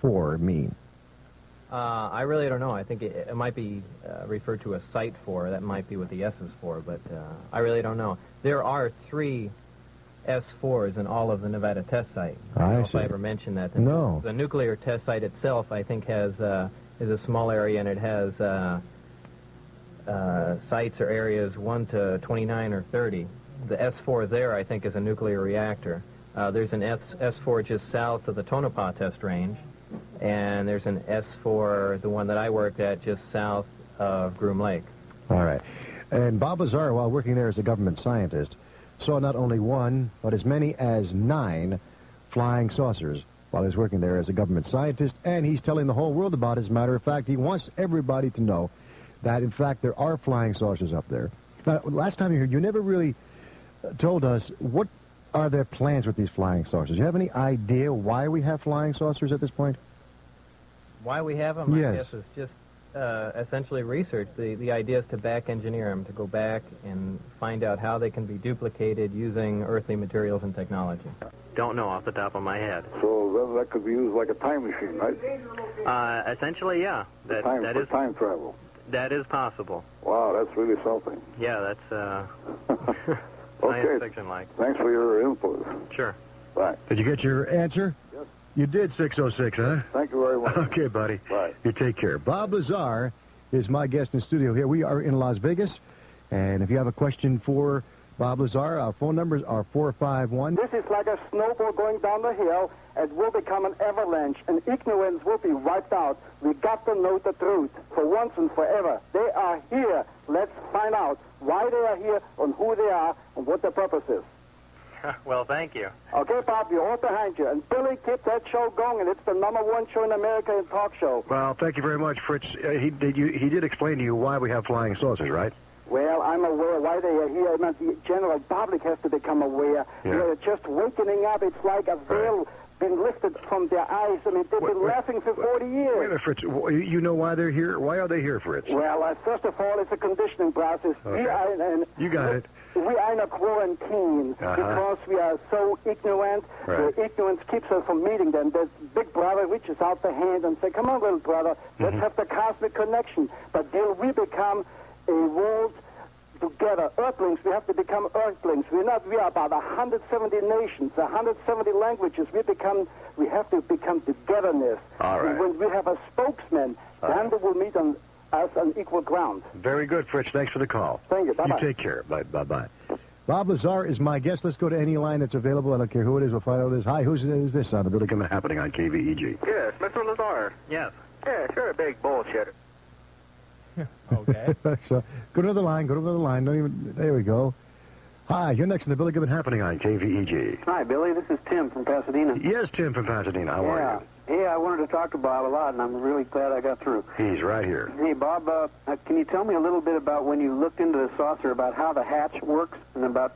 S4 mean? I really don't know. I think it might be referred to as Site 4. That might be what the S is for, but I really don't know. There are 3 S4s in all of the Nevada test site. I don't know if I ever mentioned that. No. The nuclear test site itself, I think, is a small area, and it has sites or areas 1 to 29 or 30. The S4 there, I think, is a nuclear reactor. There's an S4 just south of the Tonopah test range, and there's an S4, the one that I worked at, just south of Groom Lake. All right. And Bob Lazar, while working there as a government scientist, saw not only 1, but as many as 9 flying saucers while he was working there as a government scientist, and he's telling the whole world about it. As a matter of fact, he wants everybody to know that, in fact, there are flying saucers up there. Now, last time you were here, you never really told us what are their plans with these flying saucers. Do you have any idea why we have flying saucers at this point? Why we have them? Yes. I guess it's just essentially research. The idea is to back engineer them, to go back and find out how they can be duplicated using earthly materials and technology. Don't know off the top of my head. So that could be used like a time machine, right? Essentially, yeah. That is time travel. That is possible. Wow, that's really something. Yeah, that's okay. science fiction-like. Thanks for your input. Sure. Bye. Did you get your answer? Yes. You did, 606, huh? Thank you very much. Okay, buddy. Bye. You take care. Bob Lazar is my guest in studio here. We are in Las Vegas, and if you have a question for Bob Lazar, our phone numbers are 451. This is like a snowball going down the hill. It will become an avalanche, and ignorance will be wiped out. We got to know the truth for once and forever. They are here. Let's find out why they are here, and who they are, and what their purpose is. Well, thank you. Okay, Bob, we're all behind you. And Billy, keep that show going, and it's the #1 show in America in talk show. Well, thank you very much, Fritz. He did explain to you why we have flying saucers, right? Well, I'm aware why they are here. I mean, the general public has to become aware. Yeah. They're just wakening up. It's like a veil been lifted from their eyes. I mean, they've been laughing for 40 years. Wait a minute, Fritz. You know why they're here? Why are they here, Fritz? Well, first of all, it's a conditioning process. Okay. You got it. We are in a quarantine because we are so ignorant. Right. The ignorance keeps us from meeting them. The big brother reaches out the hand and says, come on, little brother, let's have the cosmic connection. But till we become a world together, earthlings, we have to become earthlings. We are about 170 nations, 170 languages. We have to become togetherness. All right. And when we have a spokesman, then they will meet on us on equal ground. Very good, Fritz. Thanks for the call. Thank you. Bye-bye. You take care. Bye-bye. Bob Lazar is my guest. Let's go to any line that's available. I don't care who it is. We'll find out who it is. Hi, who's this on the Billy Goodman Happening on KVEG? Yes, Mr. Lazar. Yes. Yeah, sure, big bullshitter. Okay. So, go to the line. There we go. Hi, you're next on the Billy Goodman Happening on KVEG. Hi, Billy. This is Tim from Pasadena. Yes, Tim from Pasadena. How are you? Hey, I wanted to talk to Bob a lot, and I'm really glad I got through. He's right here. Hey, Bob, can you tell me a little bit about when you looked into the saucer, about how the hatch works and about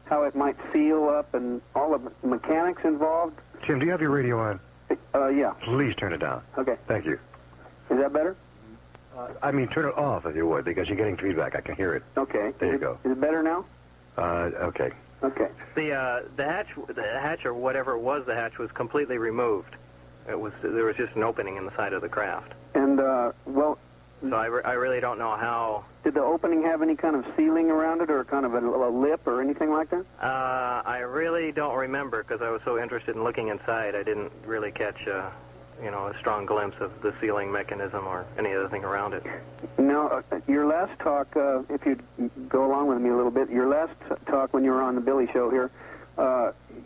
how it might seal up and all the mechanics involved? Tim, do you have your radio on? Yeah. Please turn it down. Okay. Thank you. Is that better? Turn it off if you would, because you're getting feedback. I can hear it. Okay. There you go. Is it better now? Okay. Okay. The hatch or whatever was the hatch was completely removed. There was just an opening in the side of the craft. And well, so I really don't know how. Did the opening have any kind of ceiling around it, or kind of a lip, or anything like that? I really don't remember because I was so interested in looking inside. I didn't really catch a strong glimpse of the sealing mechanism or any other thing around it. Now, your last talk, if you'd go along with me a little bit, your last talk when you were on the Billy Show here,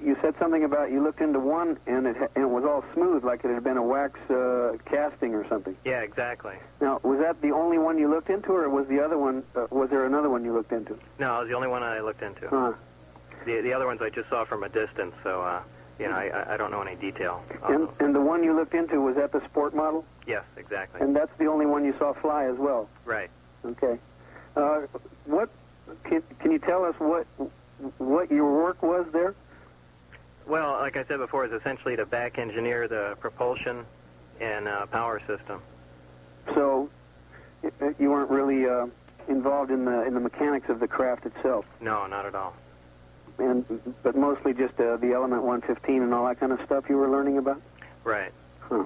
you said something about you looked into one and it was all smooth, like it had been a wax casting or something. Yeah, exactly. Now, was that the only one you looked into, or was the other one? Was there another one you looked into? No, it was the only one I looked into. The other ones I just saw from a distance, so I don't know any detail. And the one you looked into, was that the sport model? Yes, exactly. And that's the only one you saw fly as well. Right. Okay. What can you tell us what your work was there? Well, like I said before, it's essentially to back engineer the propulsion and power system. So you weren't really involved in the mechanics of the craft itself? No, not at all. But mostly just the element 115 and all that kind of stuff you were learning about? Right. Huh.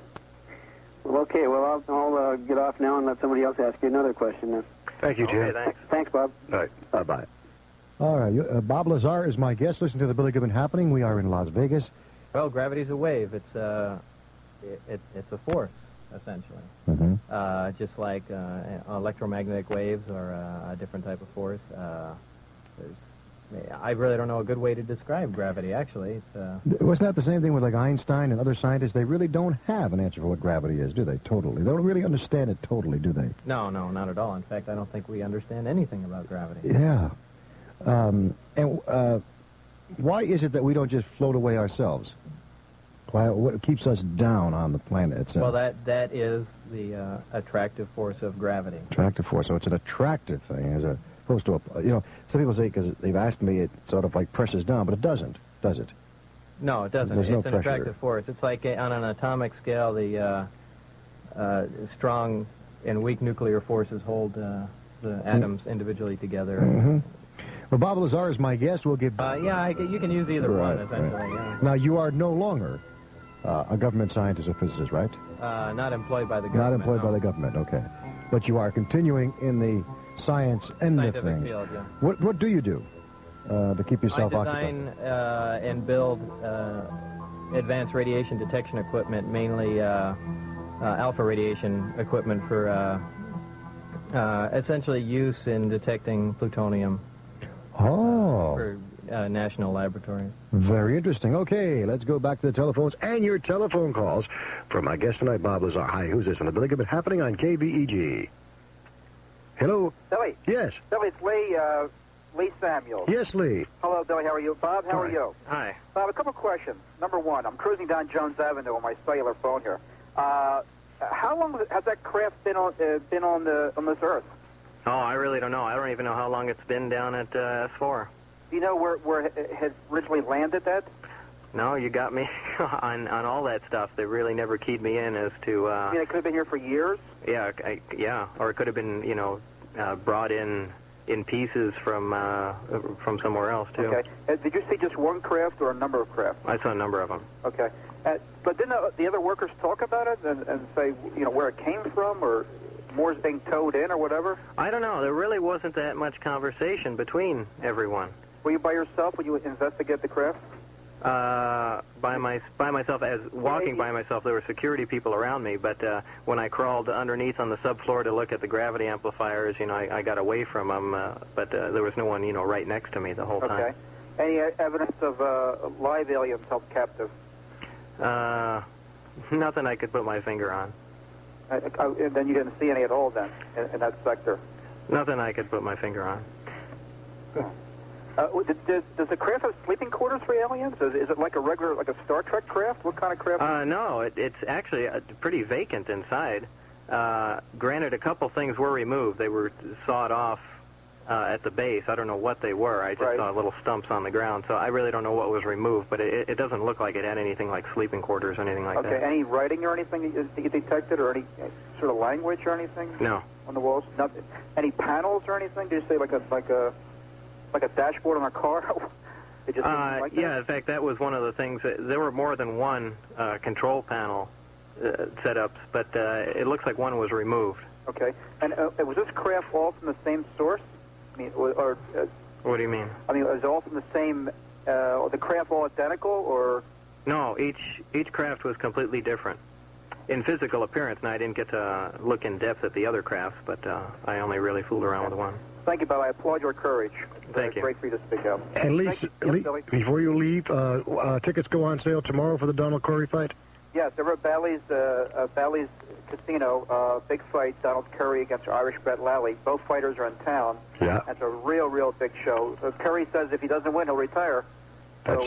Okay, well, I'll get off now and let somebody else ask you another question then. Thank you, Jim. Okay, thanks. Thanks, Bob. All right. Bye-bye. All right. Bob Lazar is my guest. Listen to the Billy Goodman Happening. We are in Las Vegas. Well, gravity's a wave. It's a force, essentially. Mm-hmm. Just like electromagnetic waves are a different type of force. I really don't know a good way to describe gravity, actually. Wasn't that the same thing with like Einstein and other scientists? They really don't have an answer for what gravity is, do they? Totally. They don't really understand it totally, do they? No, not at all. In fact, I don't think we understand anything about gravity. Yeah. Why is it that we don't just float away ourselves? What keeps us down on the planet itself? Well, that is the attractive force of gravity. Attractive force. So it's an attractive thing as opposed to some people say, because they've asked me, it sort of like presses down, but it doesn't, does it? No, it doesn't. There's no it's an pressure. attractive force. It's like on an atomic scale, the strong and weak nuclear forces hold the atoms individually together. Mm-hmm. Well, Bob Lazar is my guest. We'll give... you can use either one, essentially. Right. Yeah. Now, you are no longer a government scientist or physicist, right? Not employed by the government. Not employed no. by the government, okay. But you are continuing in the science end of Scientific things. field, yeah. What do you do to keep yourself I design and build advanced radiation detection equipment, mainly alpha radiation equipment for essentially use in detecting plutonium for national laboratories. Very interesting. Okay, let's go back to the telephones and your telephone calls from my guest tonight, Bob Lazar. Hi, who's this? On the Billy Goodman Happening on KBEG. Hello? Billy. Yes. Billy, it's Lee Samuels. Yes, Lee. Hello, Billy. How are you? Bob, how are you? Hi. Bob, a couple questions. Number one, I'm cruising down Jones Avenue on my cellular phone here. How long has that craft been on this Earth? Oh, I really don't know. I don't even know how long it's been down at S4. Do you know where it had originally landed at? No, you got me on all that stuff. They really never keyed me in as to... You mean it could have been here for years? Yeah, or it could have been, brought in pieces from somewhere else, too. Okay. Did you see just one craft or a number of craft? I saw a number of them. Okay. But didn't the other workers talk about it and say, where it came from or more's being towed in or whatever? I don't know. There really wasn't that much conversation between everyone. Were you by yourself when you investigate the craft? By myself, as walking by myself, there were security people around me, but when I crawled underneath on the subfloor to look at the gravity amplifiers, I got away from them, but there was no one, right next to me the whole time. Okay. Any evidence of live aliens held captive? Nothing I could put my finger on. And then you didn't see any at all then in that sector? Nothing I could put my finger on. Does the craft have sleeping quarters for aliens? Is it like a Star Trek craft? What kind of craft? No, it's actually pretty vacant inside. Granted, a couple things were removed. They were sawed off at the base. I don't know what they were. I just saw little stumps on the ground, so I really don't know what was removed, but it doesn't look like it had anything like sleeping quarters or anything like that. Okay, any writing or anything that you detected, or any sort of language or anything? No. On the walls? Nothing. Any panels or anything? Did you say like a dashboard on a car? It just like yeah, in fact, that was one of the things. There were more than one control panel setups, but it looks like one was removed. Okay. And was this craft all from the same source? I mean, or what do you mean? I mean, was it all from the same, the craft all identical, or? No, each craft was completely different in physical appearance, and I didn't get to look in depth at the other crafts, but I only really fooled around with one. Thank you, Bob. I applaud your courage. Thank you. Great for you to speak up. And Lee, before you leave, tickets go on sale tomorrow for the Donald Curry fight? Yes, they're at Bally's Casino. Big fight, Donald Curry against Irish Brett Lally. Both fighters are in town. Yeah. It's a real big show. Curry says if he doesn't win, he'll retire. That's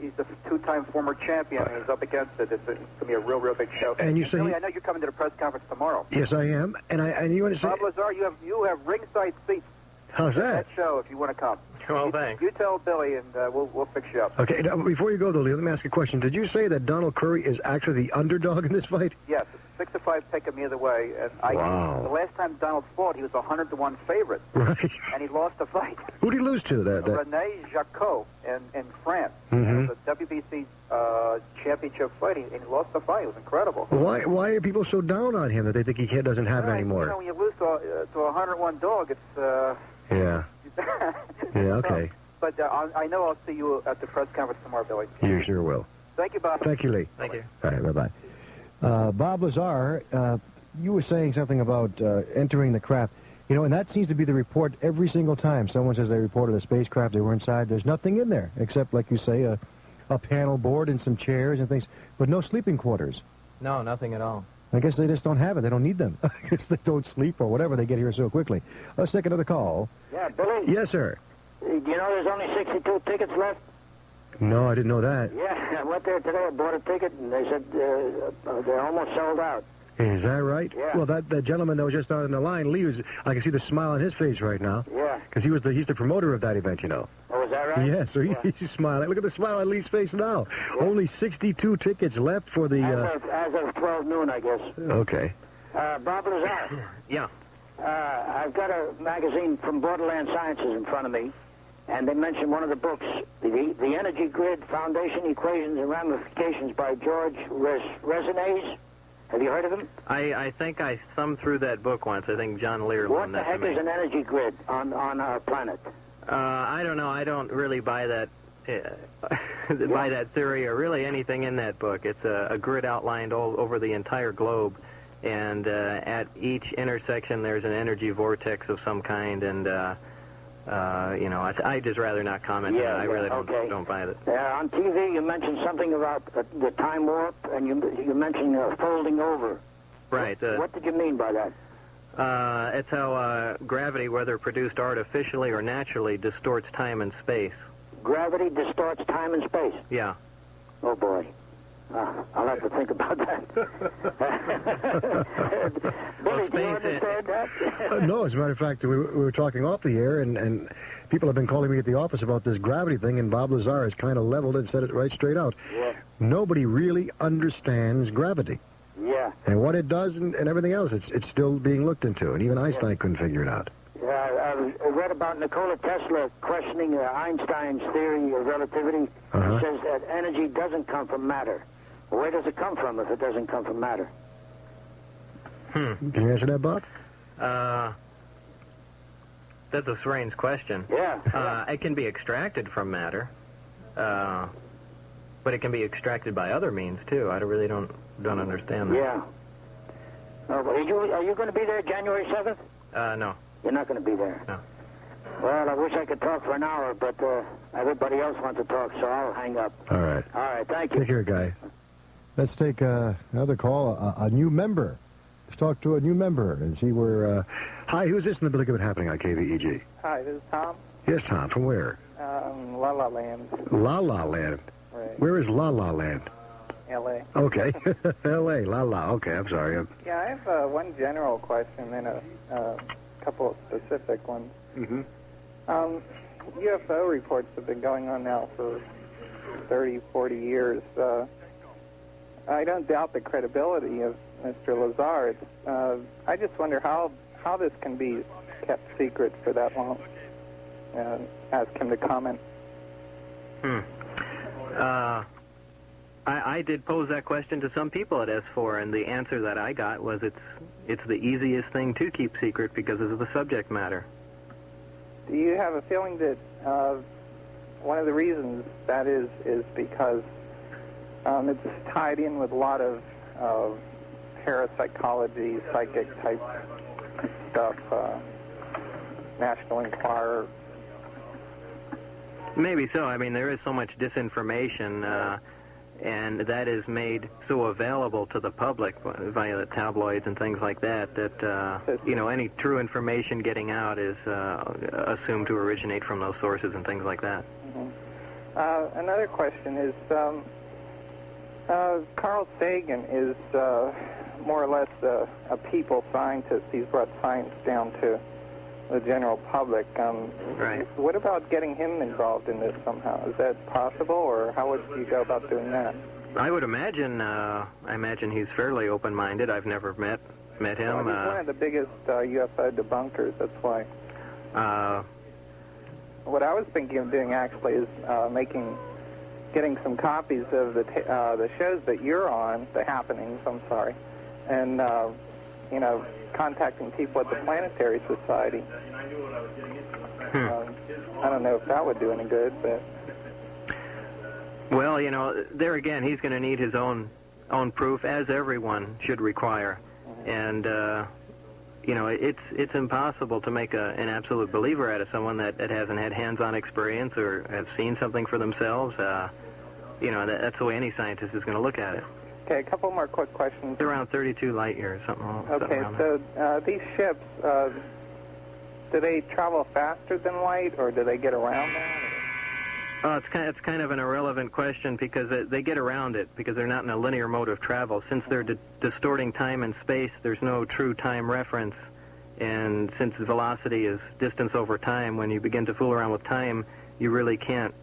He's a two-time former champion, and he's up against it. It's going to be a real big show. And you say... Billy, I know you're coming to the press conference tomorrow. Yes, I am. And you want to say... Bob Lazar, you have ringside seats. How's that? That show, if you want to come. Well, thanks. You tell Billy, and we'll fix you up. Okay, now, before you go, though, Lee, let me ask you a question. Did you say that Donald Curry is actually the underdog in this fight? Yes. 6-5 pick him either way. And Wow. The last time Donald fought, he was a 100-1 favorite, Right. and he lost the fight. Who'd he lose to? Rene Jacot in France. Mhm. It was a WBC championship fight, and he lost the fight. It was incredible. Why are people so down on him that they think he doesn't have it anymore? You know, when you lose to a 101 dog, it's... Yeah. Yeah, okay. But I know I'll see you at the press conference tomorrow, Billy. You sure will. Thank you, Bob. Thank you, Lee. Thank you. All right, bye-bye. Bob Lazar, you were saying something about entering the craft. You know, and that seems to be the report every single time. Someone says they reported a spacecraft, they were inside. There's nothing in there except, like you say, a panel board and some chairs and things, but no sleeping quarters. No, nothing at all. I guess they just don't have it. They don't need them. I guess they don't sleep or whatever. They get here so quickly. Let's take another call. Yeah, Billy? Yes, sir. Do you know there's only 62 tickets left? No, I didn't know that. Yeah, I went there today, I bought a ticket, and they said they're almost sold out. Is that right? Yeah. Well, that gentleman that was just on the line, Lee, I can see the smile on his face right now. Yeah. Because he's the promoter of that event, you know. Oh, is that right? Yeah, so he's smiling. Look at the smile on Lee's face now. Yeah. Only 62 tickets left for the... As of 12 noon, I guess. Okay. Bob Lazar. Yeah. I've got a magazine from Borderland Sciences in front of me, and they mention one of the books, The Energy Grid Foundation Equations and Ramifications by George Resines. Have you heard of him? I think I thumbed through that book once. I think John Lear What loaned the that to heck me. is an energy grid on our planet? I don't know. I don't really buy that buy that theory or really anything in that book. It's a grid outlined all over the entire globe, and at each intersection there's an energy vortex of some kind, and you know, I just rather not comment on it. I really don't buy it. On TV, you mentioned something about the time warp, and you mentioned folding over. Right. What did you mean by that? It's how gravity, whether produced artificially or naturally, distorts time and space. Gravity distorts time and space? Yeah. Oh, boy. I'll have to think about that. Billy, do you understand that? No, as a matter of fact, we were talking off the air, and people have been calling me at the office about this gravity thing, and Bob Lazar has kind of leveled it and said it right straight out. Yeah. Nobody really understands gravity. Yeah. And what it does and everything else, it's still being looked into, and even Einstein couldn't figure it out. Yeah, I read about Nikola Tesla questioning Einstein's theory of relativity. Uh-huh. He says that energy doesn't come from matter. Well, where does it come from if it doesn't come from matter? Can you answer that, Bob? That's a strange question. Yeah. It can be extracted from matter, but it can be extracted by other means too. I really don't understand that. Yeah. Are you going to be there January 7th? No. You're not going to be there? No. Well, I wish I could talk for an hour, but everybody else wants to talk, so I'll hang up. All right. All right, thank you. Take care, guy. Let's take another call, a new member. Let's talk to a new member and see where... Hi, who's this in the Billy Goodman Happening on KVEG? Hi, this is Tom. Yes, Tom. From where? La La Land. La La Land. Right. Where is La La Land? L.A. Okay. L.A. La La. Okay, I'm sorry. Yeah, I have one general question and a couple of specific ones. Mm-hmm. UFO reports have been going on now for 30, 40 years. I don't doubt the credibility of Mr. Lazar. I just wonder how this can be kept secret for that long. Ask him to comment. I did pose that question to some people at S4, and the answer that I got was it's the easiest thing to keep secret because of the subject matter. Do you have a feeling that one of the reasons that is because it's tied in with a lot of parapsychology, psychic type stuff, National Enquirer? Maybe so. I mean, there is so much disinformation, and that is made so available to the public via the tabloids and things like that, that, you know, any true information getting out is assumed to originate from those sources and things like that. Mm-hmm. Another question is, Carl Sagan is more or less a people scientist. He's brought science down to the general public. Right. What about getting him involved in this somehow? Is that possible, or how would you go about doing that? I would imagine. I imagine he's fairly open-minded. I've never met him. Well, he's one of the biggest UFO debunkers. That's why. What I was thinking of doing actually is getting some copies of the shows that you're on, the happenings. I'm sorry, and contacting people at the Planetary Society. I don't know if that would do any good, but. Well, there again, he's going to need his own proof, as everyone should require. And, it's impossible to make an absolute believer out of someone that hasn't had hands-on experience or have seen something for themselves. That's the way any scientist is going to look at it. Okay, a couple more quick questions. It's around 32 light years, something okay, so these ships, do they travel faster than light, or do they get around that? It's kind of an irrelevant question because they get around it because they're not in a linear mode of travel. Since they're distorting time and space, there's no true time reference. And since velocity is distance over time, when you begin to fool around with time, you really can't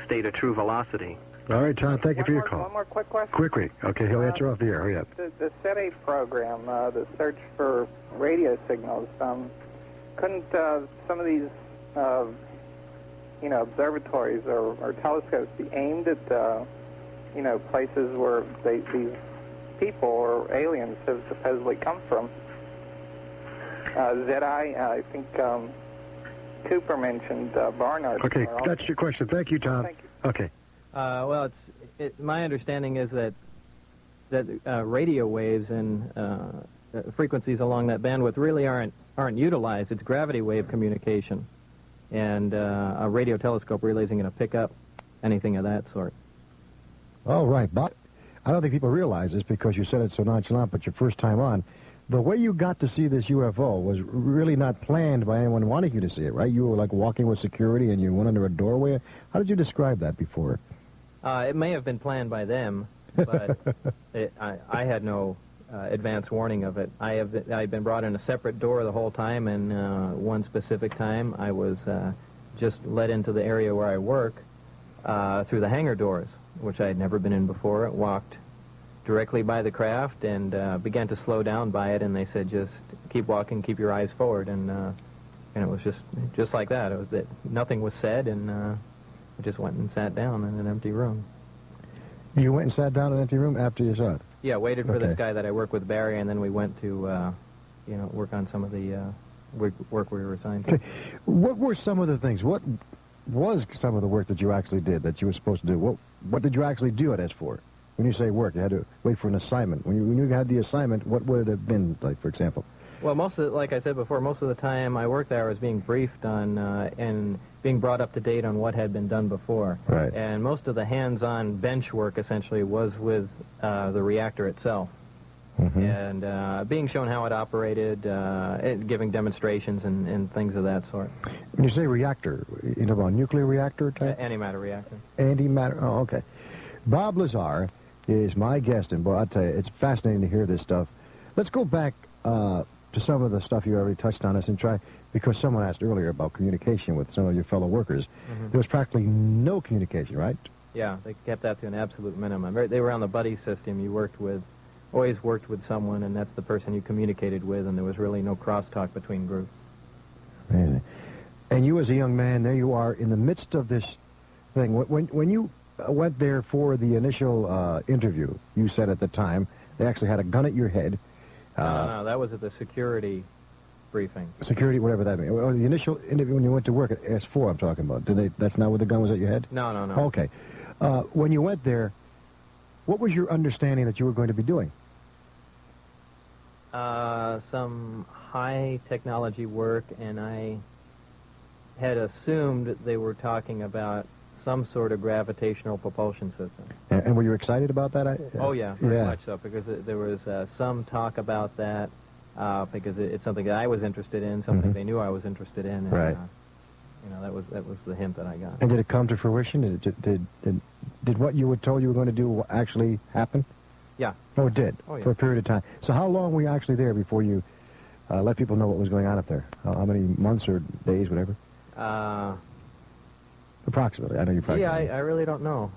state a true velocity. All right, John, thank you for your call. One more quick question. Quickly. Okay, he'll answer off the air. Hurry up. The SETI program, the search for radio signals, couldn't some of these observatories or telescopes be aimed at, places where these people or aliens have supposedly come from? I think Cooper mentioned Barnard. Okay, that's your question. Thank you, Tom. Thank you. Okay. Well, my understanding is that radio waves and frequencies along that bandwidth really aren't utilized. It's gravity wave communication. And a radio telescope really isn't going to pick up anything of that sort. All right, Bob. I don't think people realize this because you said it so nonchalant, but your first time on, the way you got to see this UFO was really not planned by anyone wanting you to see it, right? You were like walking with security and you went under a doorway. How did you describe that before? It may have been planned by them, but I had no advance warning of it. I've been brought in a separate door the whole time, and one specific time I was just led into the area where I work through the hangar doors, which I had never been in before. Walked directly by the craft and began to slow down by it, and they said, just keep walking, keep your eyes forward, and it was just like that. It was that nothing was said, and I just went and sat down in an empty room. You went and sat down in an empty room after you saw it? Yeah, waited for this guy that I work with, Barry, and then we went to, work on some of the work we were assigned to. Okay. What were some of the things? What was some of the work that you actually did that you were supposed to do? What did you actually do at S4? When you say work, you had to wait for an assignment. When you had the assignment, what would it have been, like, for example? Well, like I said before, most of the time I worked there, I was being briefed on and being brought up to date on what had been done before. Right. And most of the hands-on bench work, essentially, was with the reactor itself. Mm-hmm. And being shown how it operated, giving demonstrations and things of that sort. When you say reactor, you know about nuclear reactor type? Antimatter reactor. Antimatter, oh, okay. Bob Lazar is my guest, and boy, I'll tell you, it's fascinating to hear this stuff. Let's go back to some of the stuff you already touched on us and try, because someone asked earlier about communication with some of your fellow workers. Mm-hmm. There was practically no communication, right? Yeah, they kept that to an absolute minimum. They were on the buddy system. You always worked with someone, and that's the person you communicated with, and there was really no crosstalk between groups. Amazing. And you as a young man, there you are in the midst of this thing. When you went there for the initial interview, you said at the time, they actually had a gun at your head. No, that was at the security briefing. Security, whatever that means. Well, the initial interview when you went to work at S4, I'm talking about. That's not where the gun was at your head? No. Okay. When you went there, what was your understanding that you were going to be doing? Some high technology work, and I had assumed that they were talking about some sort of gravitational propulsion system. And were you excited about that? Oh, yeah, very much so, because there was some talk about that, because it's something that I was interested in, something they knew I was interested in. And, right. That was the hint that I got. And did it come to fruition? Did what you were told you were going to do actually happen? Yeah. Oh, it did? Oh, yeah. For a period of time. So how long were you actually there before you let people know what was going on up there? How many months or days, whatever? Approximately. Approximately. I know you probably. Yeah, I really don't know.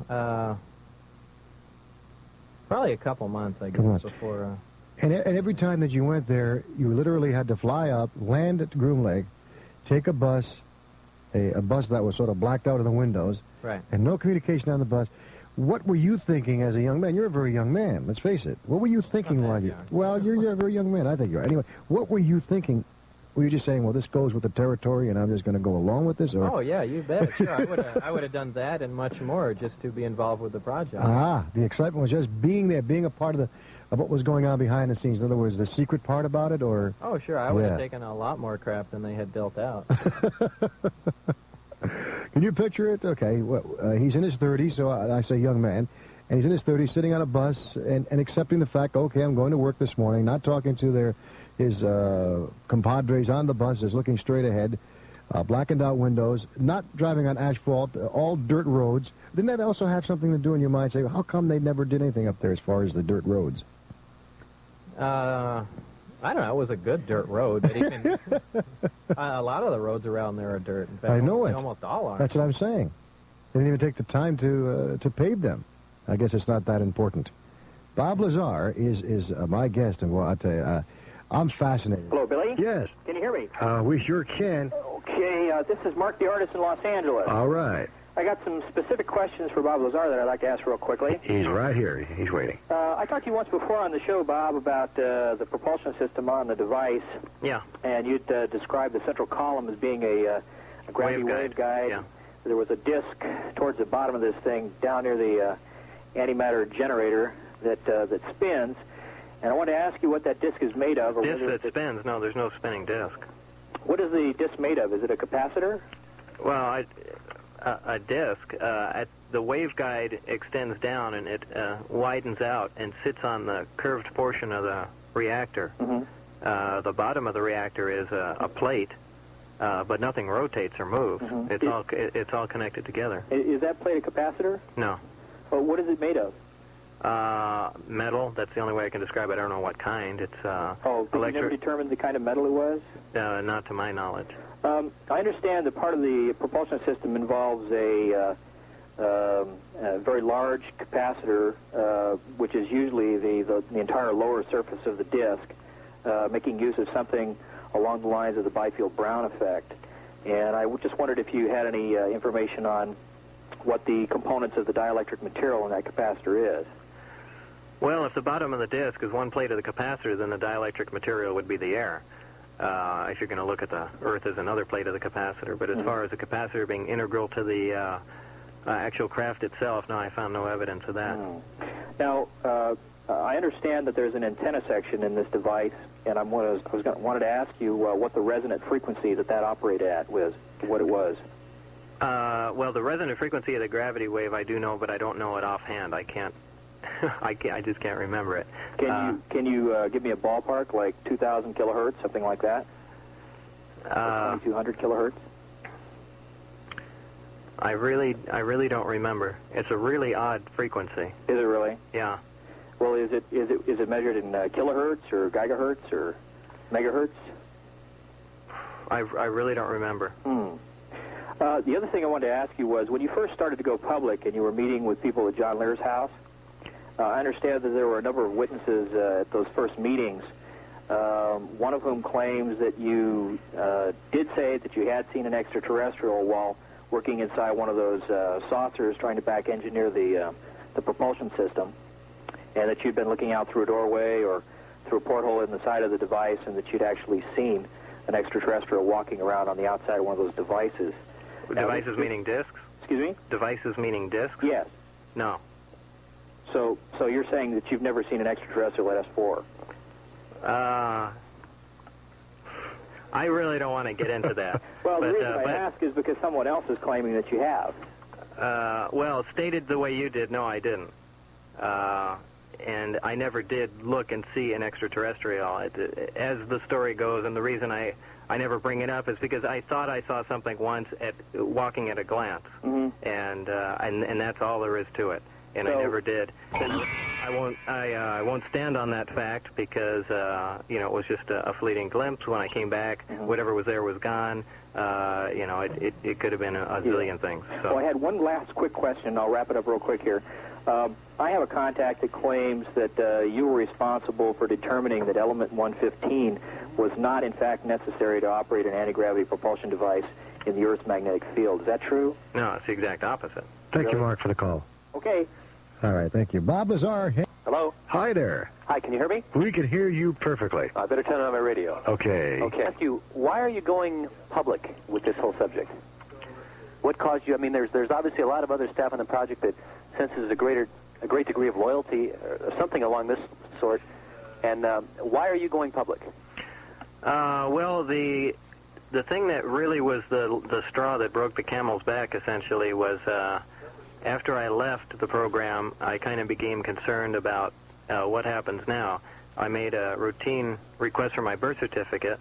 Probably a couple months, I guess, before... And every time that you went there, you literally had to fly up, land at Groom Lake, take a bus, a bus that was sort of blacked out of the windows, right, and no communication on the bus. What were you thinking as a young man? You're a very young man, let's face it. What were you thinking while you... Well, you're a very young man, I think you are. Anyway, what were you thinking? Were you just saying, well, this goes with the territory and I'm just going to go along with this? Or? Oh, yeah, you bet. Sure, I would have done that and much more just to be involved with the project. Ah, the excitement was just being there, being a part of what was going on behind the scenes. In other words, the secret part about it, or... Oh, sure, I would have taken a lot more crap than they had built out. Can you picture it? Okay, well, he's in his 30s, so I say young man, and he's in his 30s sitting on a bus and accepting the fact, okay, I'm going to work this morning, not talking to his compadres on the bus, just looking straight ahead, blackened out windows, not driving on asphalt, all dirt roads. Didn't that also have something to do in your mind, say, how come they never did anything up there as far as the dirt roads? I don't know. It was a good dirt road. But even, a lot of the roads around there are dirt. In fact, I know it. Almost all are. That's what I'm saying. They didn't even take the time to pave them. I guess it's not that important. Bob Lazar is my guest, and well, I'll tell you, I'm fascinated. Hello, Billy? Yes. Can you hear me? We sure can. Okay, this is Mark the Artist in Los Angeles. All right. I got some specific questions for Bob Lazar that I'd like to ask real quickly. He's right here. He's waiting. I talked to you once before on the show, Bob, about the propulsion system on the device. Yeah. And you'd described the central column as being a gravity wave guide. Yeah. There was a disc towards the bottom of this thing down near the antimatter generator that spins. And I wanted to ask you what that disc is made of. Or disc that spins? No, there's no spinning disc. What is the disc made of? Is it a capacitor? Well, a disc. The waveguide extends down and it widens out and sits on the curved portion of the reactor. Mm-hmm. The bottom of the reactor is a plate, but nothing rotates or moves. Mm-hmm. It's all connected together. Is that plate a capacitor? No. Well, what is it made of? Metal. That's the only way I can describe it. I don't know what kind. It's did you never determine the kind of metal it was? Not to my knowledge. I understand that part of the propulsion system involves a very large capacitor, which is usually the entire lower surface of the disk, making use of something along the lines of the Byfield-Brown effect. And I just wondered if you had any information on what the components of the dielectric material in that capacitor is. Well, if the bottom of the disk is one plate of the capacitor, then the dielectric material would be the air. If you're going to look at the Earth as another plate of the capacitor. But as far as the capacitor being integral to the actual craft itself, no, I found no evidence of that. Now, I understand that there's an antenna section in this device, and I wanted to ask you what the resonant frequency that operated at was, what it was. Well, the resonant frequency of the gravity wave I do know, but I don't know it offhand. I can't. I just can't remember it. Can you give me a ballpark, like 2,000 kilohertz, something like that? 2,200 kilohertz. I really don't remember. It's a really odd frequency. Is it really? Yeah. Well, is it measured in kilohertz or gigahertz or megahertz? I really don't remember. The other thing I wanted to ask you was, when you first started to go public and you were meeting with people at John Lear's house, I understand that there were a number of witnesses at those first meetings, one of whom claims that you did say that you had seen an extraterrestrial while working inside one of those saucers trying to back engineer the propulsion system, and that you'd been looking out through a doorway or through a porthole in the side of the device, and that you'd actually seen an extraterrestrial walking around on the outside of one of those devices. Devices meaning discs? Excuse me? Devices meaning discs? Yes. No. So you're saying that you've never seen an extraterrestrial at S4? I really don't want to get into that. Well, the reason I ask is because someone else is claiming that you have. Well, stated the way you did, no, I didn't. And I never did look and see an extraterrestrial. As the story goes, and the reason I never bring it up is because I thought I saw something once walking at a glance, and that's all there is to it. And I never did. And I won't stand on that fact because it was just a fleeting glimpse. When I came back, whatever was there was gone. It could have been a zillion things. So. Well, I had one last quick question. I'll wrap it up real quick here. I have a contact that claims that you were responsible for determining that element 115 was not, in fact, necessary to operate an anti-gravity propulsion device in the Earth's magnetic field. Is that true? No, it's the exact opposite. Thank you, Mark, for the call. Okay. All right, thank you. Bob Lazar. Hello? Hi there. Hi, can you hear me? We can hear you perfectly. I better turn on my radio. Okay. Okay. Ask you, why are you going public with this whole subject? What caused you? I mean, there's obviously a lot of other staff on the project that senses a great degree of loyalty or something along this sort. And why are you going public? Well, the thing that really was the straw that broke the camel's back, essentially, was after I left the program, I kind of became concerned about what happens now. I made a routine request for my birth certificate,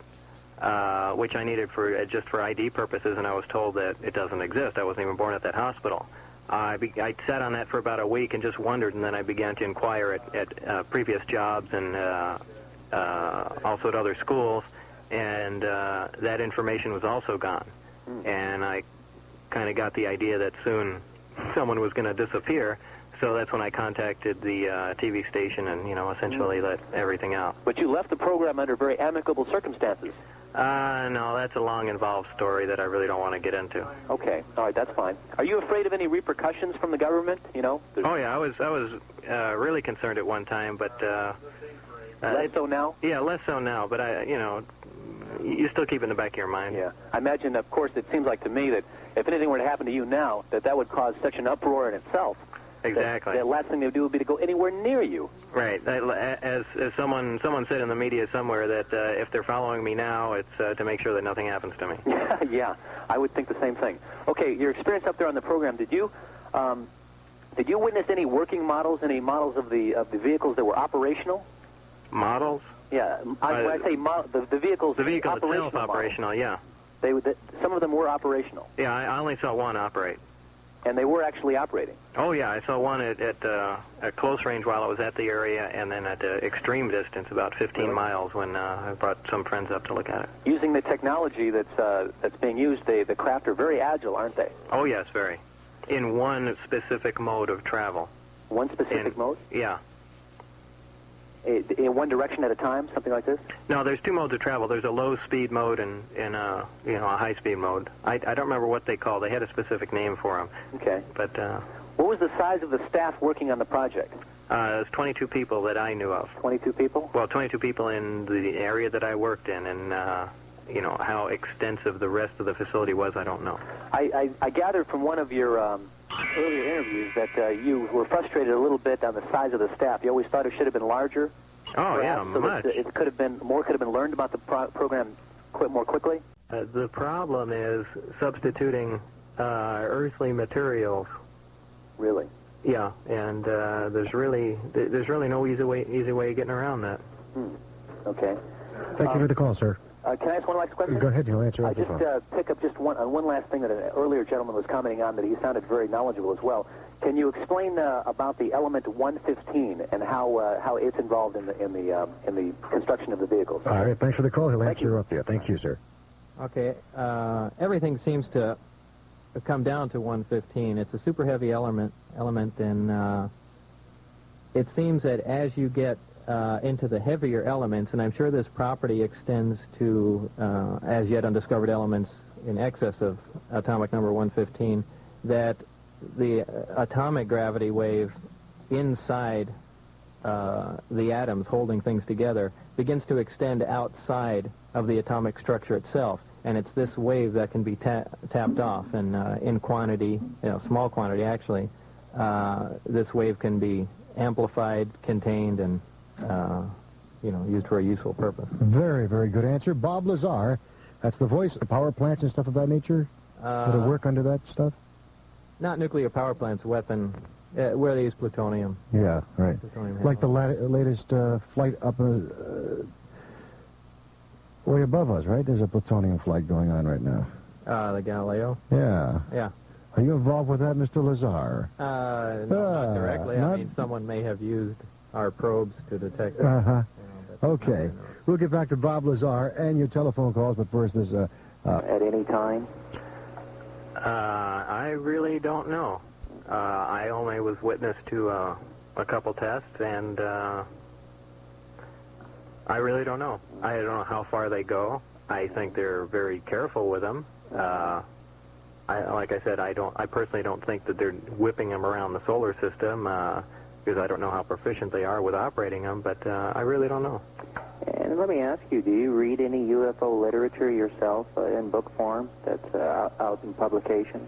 which I needed for just for ID purposes, and I was told that it doesn't exist. I wasn't even born at that hospital. I sat on that for about a week and just wondered, and then I began to inquire at previous jobs and also at other schools, and that information was also gone. And I kind of got the idea that soon someone was going to disappear, so that's when I contacted the TV station and, essentially let everything out. But you left the program under very amicable circumstances. No, that's a long, involved story that I really don't want to get into. Okay, all right, that's fine. Are you afraid of any repercussions from the government? Oh yeah, I was really concerned at one time, but less so now. Yeah, less so now. But you still keep it in the back of your mind. Yeah, I imagine. Of course, it seems like to me that if anything were to happen to you now, that would cause such an uproar in itself. Exactly. The last thing they would do would be to go anywhere near you. Right. As someone said in the media somewhere that if they're following me now, it's to make sure that nothing happens to me. Yeah, I would think the same thing. Okay, your experience up there on the program, did you witness any working models, any models of the vehicles that were operational? Models? Yeah. When I say the vehicles, the vehicle itself operational, yeah. Some of them were operational. Yeah, I only saw one operate. And they were actually operating? Oh, yeah. I saw one at close range while I was at the area, and then at extreme distance, about 15 miles, when I brought some friends up to look at it. Using the technology that's being used, the craft are very agile, aren't they? Oh, yes, very. In one specific mode of travel. One specific mode? Yeah. In one direction at a time, something like this? No, there's two modes of travel. There's a low-speed mode and a high-speed mode. I don't remember what they call. They had a specific name for them. Okay. But what was the size of the staff working on the project? It was 22 people that I knew of. 22 people? Well, 22 people in the area that I worked in, and how extensive the rest of the facility was, I don't know. I gathered from one of your earlier interviews that you were frustrated a little bit on the size of the staff. You always thought it should have been larger. Oh, perhaps, yeah, so much. It could have been learned about the program more quickly. The problem is substituting earthly materials. Really? Yeah, and there's really no easy way of getting around that. Okay. Thank you for the call, sir. Can I ask one last question? Go ahead, you'll answer I after just the phone. pick up just one last thing that an earlier gentleman was commenting on, that he sounded very knowledgeable as well. Can you explain about the element 115 and how it's involved in the construction of the vehicles? All right, thanks for the call. He'll answer up there. Thank you, sir. Okay, everything seems to come down to 115. It's a super heavy element, and it seems that as you get into the heavier elements, and I'm sure this property extends to as yet undiscovered elements in excess of atomic number 115, that the atomic gravity wave inside the atoms holding things together begins to extend outside of the atomic structure itself, and it's this wave that can be tapped off, and in quantity, small quantity actually, this wave can be amplified, contained, and used for a useful purpose. Very, very good answer. Bob Lazar, that's the voice of power plants and stuff of that nature? Would it work under that stuff? Not nuclear power plants, weapon, where they use plutonium. Yeah, right. Plutonium like the latest flight up way above us, right? There's a plutonium flight going on right now. The Galileo? Yeah. Yeah. Are you involved with that, Mr. Lazar? No, not directly. I mean, someone may have used our probes to detect it. Uh-huh. Okay. We'll get back to Bob Lazar and your telephone calls, but first there's at any time? I really don't know. I only was witness to a couple tests, and I really don't know. I don't know how far they go. I think they're very careful with them. Like I said, I personally don't think that they're whipping them around the solar system because I don't know how proficient they are with operating them, but I really don't know. And let me ask you, do you read any UFO literature yourself in book form that's out in publication?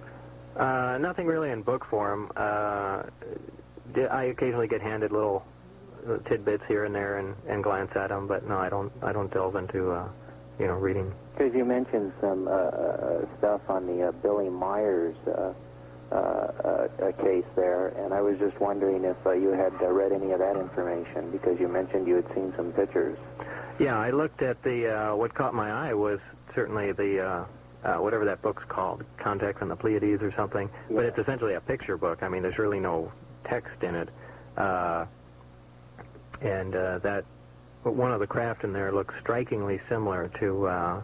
Nothing really in book form. I occasionally get handed little tidbits here and there and glance at them, but no, I don't delve into reading. Because you mentioned some stuff on the Billy Myers case there, and I was just wondering if you had read any of that information, because you mentioned you had seen some pictures. Yeah, I looked at the, what caught my eye was certainly the, whatever that book's called, Contacts on the Pleiades or something, yeah. But it's essentially a picture book. I mean, there's really no text in it. That one of the craft in there looks strikingly similar to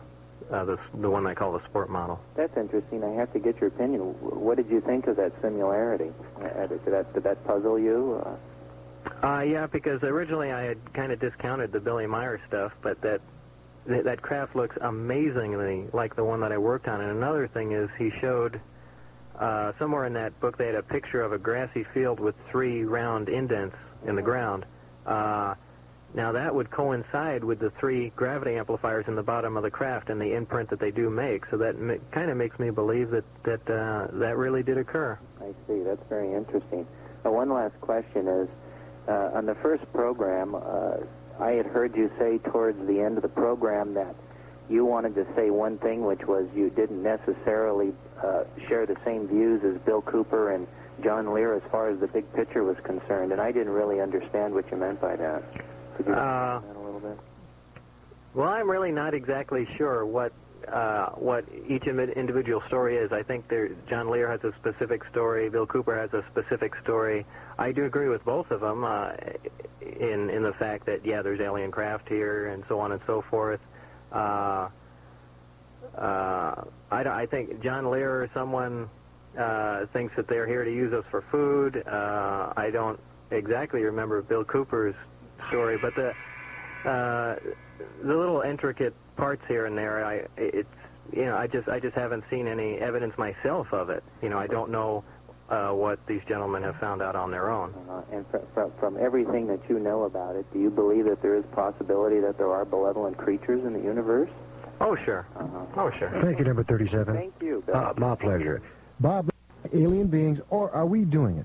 the one they call the sport model. That's interesting. I have to get your opinion. What did you think of that similarity? Did that puzzle you? Yeah, because originally I had kind of discounted the Billy Myers stuff, but that craft looks amazingly like the one that I worked on. And another thing is he showed somewhere in that book they had a picture of a grassy field with 3 round indents in the ground. Now that would coincide with the 3 gravity amplifiers in the bottom of the craft and the imprint that they do make. So that kind of makes me believe that really did occur. I see. That's very interesting. One last question is, on the first program, I had heard you say towards the end of the program that you wanted to say one thing, which was you didn't necessarily share the same views as Bill Cooper and John Lear as far as the big picture was concerned, and I didn't really understand what you meant by that. Could you explain that a little bit? Well, I'm really not exactly sure what each individual story is. I think John Lear has a specific story, Bill Cooper has a specific story. I do agree with both of them in the fact that, yeah, there's alien craft here and so on and so forth. I think John Lear or someone thinks that they're here to use us for food. I don't exactly remember Bill Cooper's story, but the little intricate parts here and there, I just haven't seen any evidence myself of it. I don't know what these gentlemen have found out on their own. And from everything that you know about it, do you believe that there is possibility that there are benevolent creatures in the universe? Oh, sure. Oh, sure. Thank you, number 37. Thank you, Bill. My pleasure. Bob, alien beings, or are we doing it?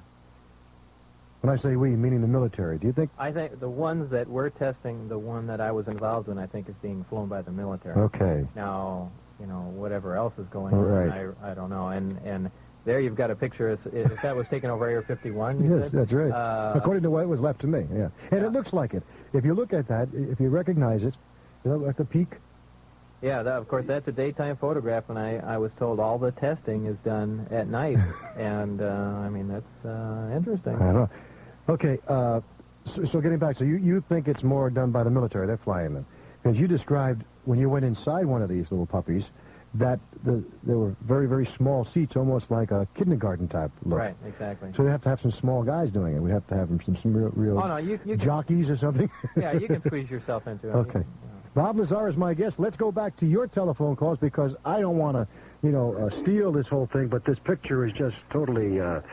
When I say we, meaning the military, do you think? I think the ones that we're testing, the one that I was involved in, I think is being flown by the military. Okay. Now, whatever else is going on, right. I don't know. And there you've got a picture. If that was taken over Area 51, you yes, said? That's right. According to what was left to me, yeah. And it looks like it. If you look at that, if you recognize it, you look like the peak. Yeah, of course, that's a daytime photograph, and I was told all the testing is done at night. And, that's interesting. I know. Okay, so getting back, so you think it's more done by the military, they're flying them. Because you described, when you went inside one of these little puppies, that there were very, very small seats, almost like a kindergarten type look. Right, exactly. So they have to have some small guys doing it. We have to have some real you jockeys or something. Yeah, you can squeeze yourself into it. Okay. Bob Lazar is my guest. Let's go back to your telephone calls because I don't want to, steal this whole thing, but this picture is just totally a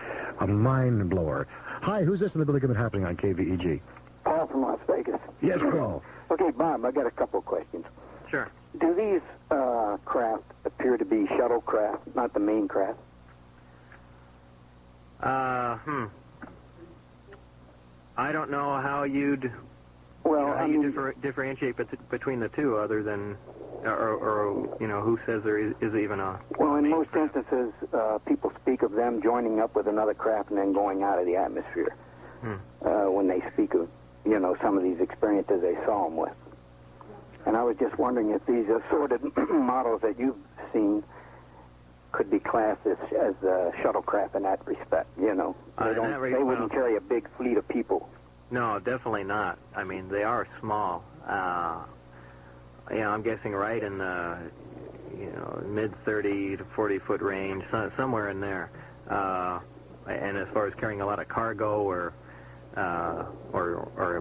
mind blower. Hi, who's this in the Billy Goodman Happening on KVEG? Paul from Las Vegas. Yes, Paul. Okay, Bob, I got a couple of questions. Sure. Do these craft appear to be shuttle craft, not the main craft? I don't know how you'd differentiate between the two, other than, or who says there is even a... Well, in most instances, people speak of them joining up with another craft and then going out of the atmosphere when they speak of, some of these experiences they saw them with. And I was just wondering if these assorted models that you've seen could be classed as shuttlecraft in that respect, They wouldn't carry a big fleet of people. No, definitely not. I mean, they are small. I'm guessing right in the, mid 30 to 40 foot range, somewhere in there. And as far as carrying a lot of cargo or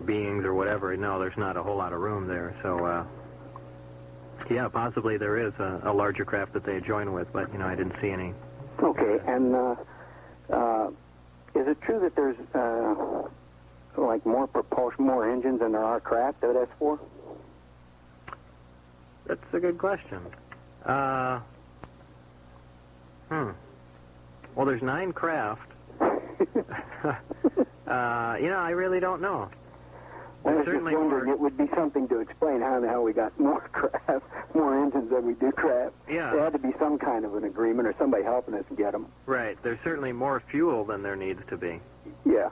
beings or whatever, no, there's not a whole lot of room there. So, yeah, possibly there is a larger craft that they join with, but, I didn't see any. Okay, and is it true that there's, like, more propulsion, more engines than there are craft at S4? That's a good question. Well, there's 9 craft. I really don't know. I was just wondering, it would be something to explain how the hell we got more craft, more engines than we do craft. Yeah. There had to be some kind of an agreement or somebody helping us get them. Right. There's certainly more fuel than there needs to be. Yeah.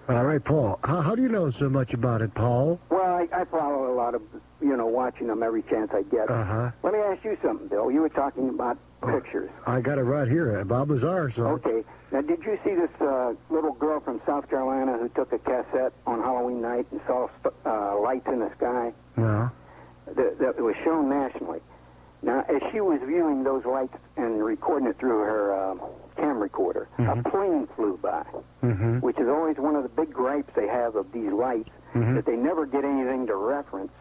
All right, Paul. How do you know so much about it, Paul? Well, I follow a lot of, watching them every chance I get. Uh-huh. Let me ask you something, Bill. You were talking about pictures. I got it right here, Bob Lazar. So. Okay. Now, did you see this little girl from South Carolina who took a cassette on Halloween night and saw lights in the sky? No. That was shown nationally. Now, as she was viewing those lights and recording it through her camera recorder, a plane flew by, which is always one of the big gripes they have of these lights, that they never get anything to reference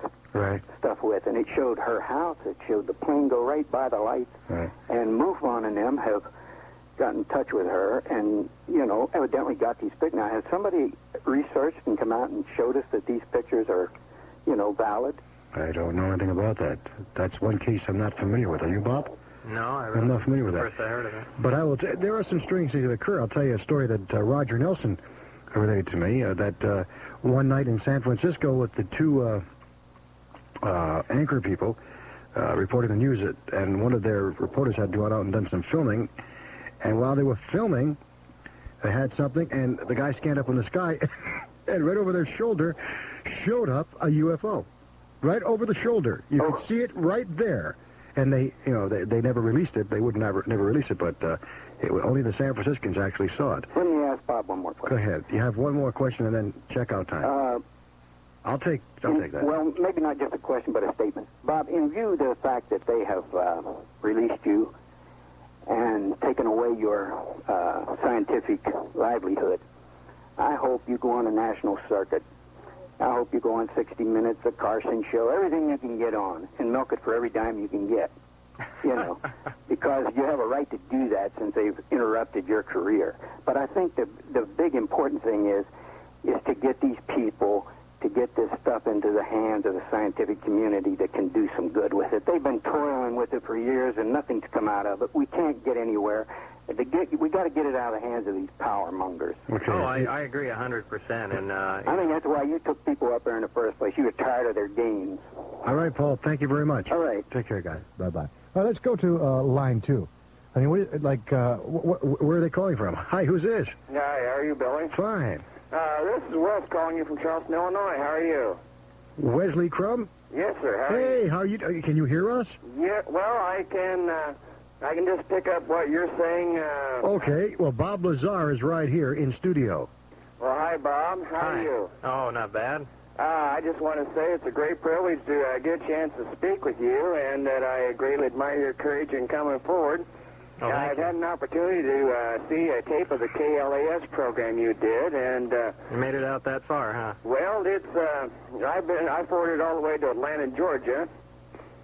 stuff with. And it showed her house. It showed the plane go right by the lights. Right. And MUFON and them have got in touch with her and, evidently got these pictures. Now, has somebody researched and come out and showed us that these pictures are, valid? I don't know anything about that. That's one case I'm not familiar with. Are you, Bob? No, I'm not familiar with that. First I heard of it. But I will. There are some strange things that occur. I'll tell you a story that Roger Nelson related to me. That one night in San Francisco, with the 2 anchor people reporting the news, and one of their reporters had gone out and done some filming. And while they were filming, they had something, and the guy scanned up in the sky, and right over their shoulder showed up a UFO. Right over the shoulder. You could see it right there. And they never released it. They would never release it, but only the San Franciscans actually saw it. Let me ask Bob one more question. Go ahead. You have one more question and then checkout time. I'll take that. Well, maybe not just a question, but a statement. Bob, in view of the fact that they have released you and taken away your scientific livelihood, I hope you go on a national circuit. I hope you go on 60 Minutes, the Carson Show, everything you can get on, and milk it for every dime you can get, because you have a right to do that since they've interrupted your career. But I think the big important thing is to get these people, to get this stuff into the hands of the scientific community that can do some good with it. They've been toiling with it for years, and nothing's come out of it. We can't get anywhere. We got to get it out of the hands of these power mongers. Okay. Oh, I agree 100%. And I think that's why you took people up there in the first place. You were tired of their games. All right, Paul. Thank you very much. All right. Take care, guys. Bye-bye. All right, let's go to line 2. I mean, where are they calling from? Hi, who's this? Hi, how are you, Billy? Fine. This is Wes calling you from Charleston, Illinois. How are you? Wesley Crum? Yes, sir. How are you? Hey, how are you? Can you hear us? Yeah, well, I can just pick up what you're saying. Okay, well, Bob Lazar is right here in studio. Well, hi, Bob. How are you? Oh, not bad. I just want to say it's a great privilege to get a chance to speak with you, and that I greatly admire your courage in coming forward. Oh, I've had an opportunity to see a tape of the KLAS program you did, and you made it out that far, huh? Well, it's I forwarded all the way to Atlanta, Georgia,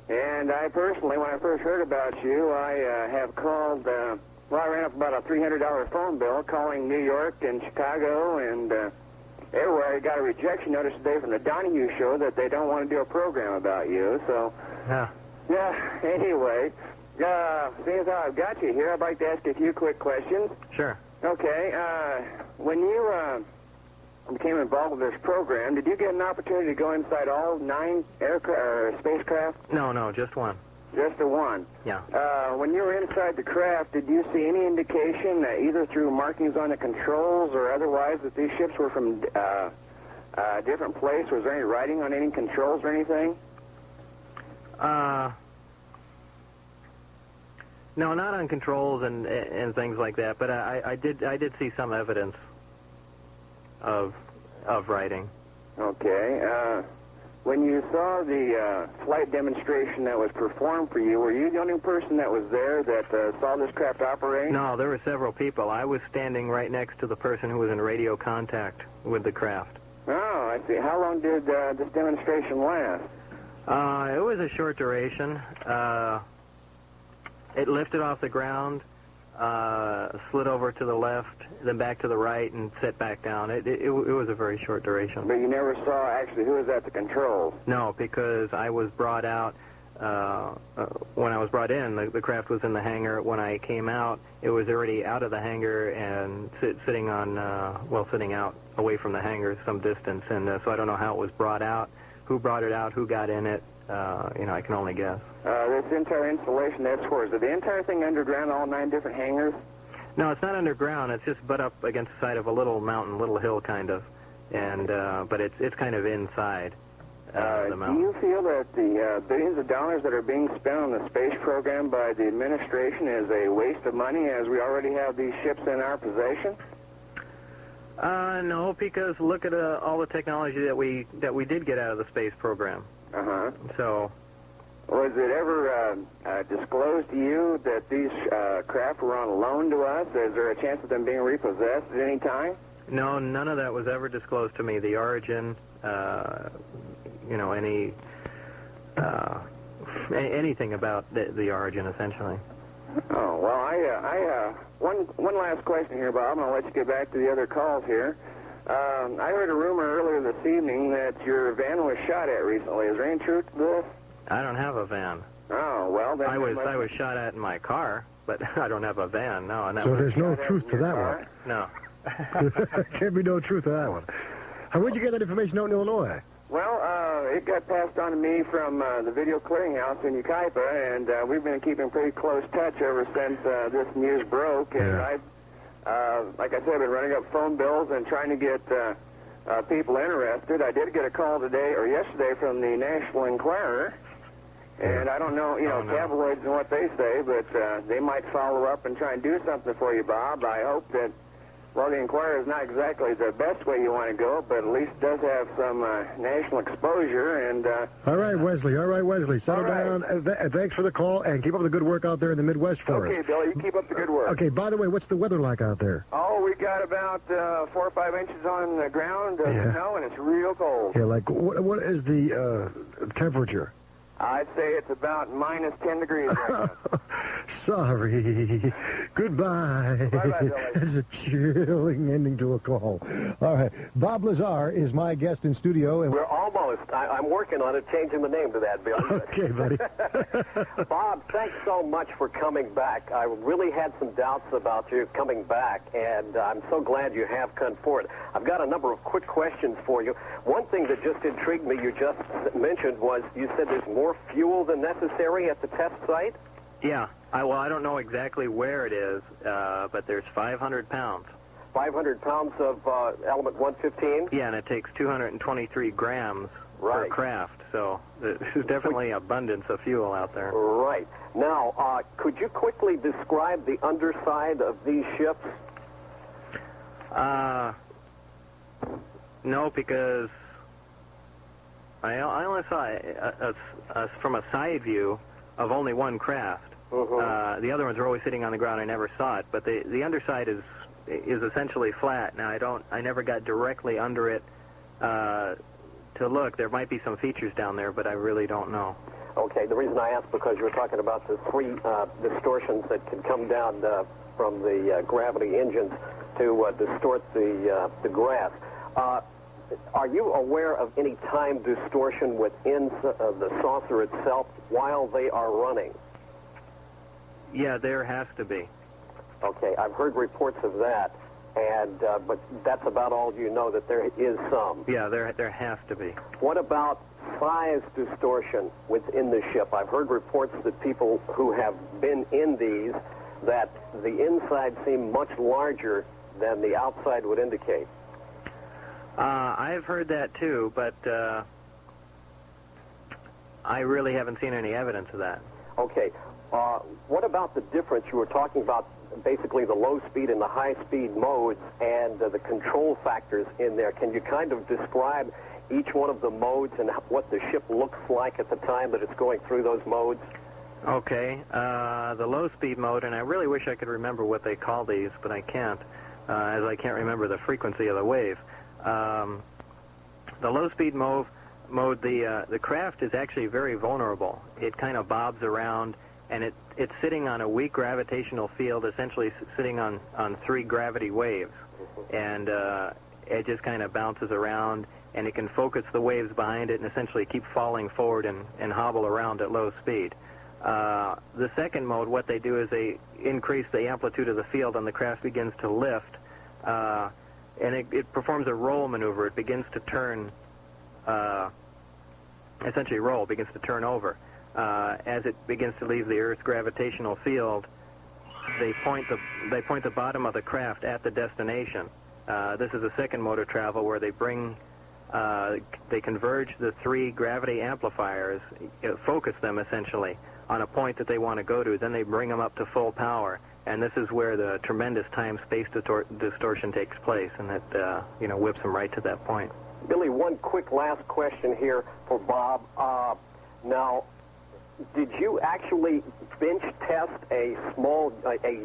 and I personally, when I first heard about you, I have called. I ran up about a $300 phone bill calling New York and Chicago and everywhere. I got a rejection notice today from the Donahue Show that they don't want to do a program about you. So, yeah. Anyway. Seeing as how I've got you here, I'd like to ask you a few quick questions. Sure. Okay. When you became involved with this program, did you get an opportunity to go inside all 9 spacecraft? No, just one. Just the one? Yeah. When you were inside the craft, did you see any indication, either through markings on the controls or otherwise, that these ships were from a different place? Was there any writing on any controls or anything? No, not on controls and things like that. But I did see some evidence of writing. Okay. when you saw the flight demonstration that was performed for you, were you the only person that was there that saw this craft operating? No, there were several people. I was standing right next to the person who was in radio contact with the craft. Oh, I see. How long did this demonstration last? It was a short duration. It lifted off the ground, slid over to the left, then back to the right, and set back down. It was a very short duration. But you never saw actually who was at the controls? No, because I was brought out. When I was brought in, the craft was in the hangar. When I came out, it was already out of the hangar and sitting out away from the hangar some distance. And so I don't know how it was brought out, who brought it out, who got in it. I can only guess. This entire installation, that's for, is the entire thing underground, all 9 different hangars? No, it's not underground. It's just butt up against the side of a little mountain, little hill kind of. And but it's kind of inside. The do you feel that the billions of dollars that are being spent on the space program by the administration is a waste of money, as we already have these ships in our possession? No, because look at all the technology that we did get out of the space program. Uh-huh. So, was it ever disclosed to you that these craft were on loan to us? Is there a chance of them being repossessed at any time? No, none of that was ever disclosed to me. The origin, anything about the origin, essentially. Oh, well, one last question here, Bob, and I'll let you get back to the other calls here. I heard a rumor earlier this evening that your van was shot at recently. Is there any truth to this? I don't have a van. Oh, well, then... I was shot at in my car, but I don't have a van, no. And so there's no truth to that one? No. Can't be no truth to that one. Where'd you get that information out in Illinois? Well, it got passed on to me from the Video Clearinghouse in Yucaipa, and we've been keeping pretty close touch ever since this news broke. And like I said, I've been running up phone bills and trying to get people interested. I did get a call today or yesterday from the National Enquirer, and I don't know, tabloids and what they say, but they might follow up and try and do something for you, Bob. I hope that. Well, the Enquirer is not exactly the best way you want to go, but at least does have some national exposure. And All right, Wesley. Settle down. Thanks for the call, and keep up the good work out there in the Midwest for us. Okay, Billy, you keep up the good work. Okay, by the way, what's the weather like out there? Oh, we got about 4 or 5 inches on the ground of snow, and it's real cold. Yeah, like, what is the temperature? I'd say it's about minus 10 degrees right now. Sorry. Goodbye. Bye-bye, Billy. That's a chilling ending to a call. All right. Bob Lazar is my guest in studio. And we're almost. I'm working on it, changing the name to that, Billy. Okay, buddy. Bob, thanks so much for coming back. I really had some doubts about you coming back, and I'm so glad you have come forward. I've got a number of quick questions for you. One thing that just intrigued me, you just mentioned, was you said there's more fuel than necessary at the test site? Yeah. I don't know exactly where it is, but there's 500 pounds. 500 pounds of element 115? Yeah, and it takes 223 grams per craft, so there's definitely abundance of fuel out there. Right. Now, could you quickly describe the underside of these ships? No, because I only saw from a side view of only one craft. The other ones are always sitting on the ground. I never saw it, but the underside is essentially flat. Now I never got directly under it to look. There might be some features down there, but I really don't know. Okay, the reason I asked because you were talking about the 3 distortions that can come down from the gravity engines to distort the grass. Are you aware of any time distortion within the saucer itself while they are running? Yeah, there has to be. Okay, I've heard reports of that, and but that's about all you know, that there is some. Yeah, there has to be. What about size distortion within the ship? I've heard reports that people who have been in these, that the inside seem much larger than the outside would indicate. I've heard that too, but I really haven't seen any evidence of that. Okay. What about the difference? You were talking about basically the low speed and the high speed modes and the control factors in there. Can you kind of describe each one of the modes and what the ship looks like at the time that it's going through those modes? Okay, the low-speed mode, and I really wish I could remember what they call these, but I can't, as I can't remember the frequency of the wave. The low-speed mode, the craft is actually very vulnerable. It kind of bobs around, and it's sitting on a weak gravitational field, essentially sitting on 3 gravity waves, and it just kind of bounces around, and it can focus the waves behind it and essentially keep falling forward and hobble around at low speed. The second mode, what they do is they increase the amplitude of the field, and the craft begins to lift, and it performs a roll maneuver. It begins to turn, essentially roll, begins to turn over. As it begins to leave the Earth's gravitational field, they point the bottom of the craft at the destination. This is the second mode of travel where they they converge the 3 gravity amplifiers, focus them essentially on a point that they want to go to. Then they bring them up to full power, and this is where the tremendous time-space distortion takes place, and that whips them right to that point. Billy, one quick last question here for Bob. Now, did you actually bench test a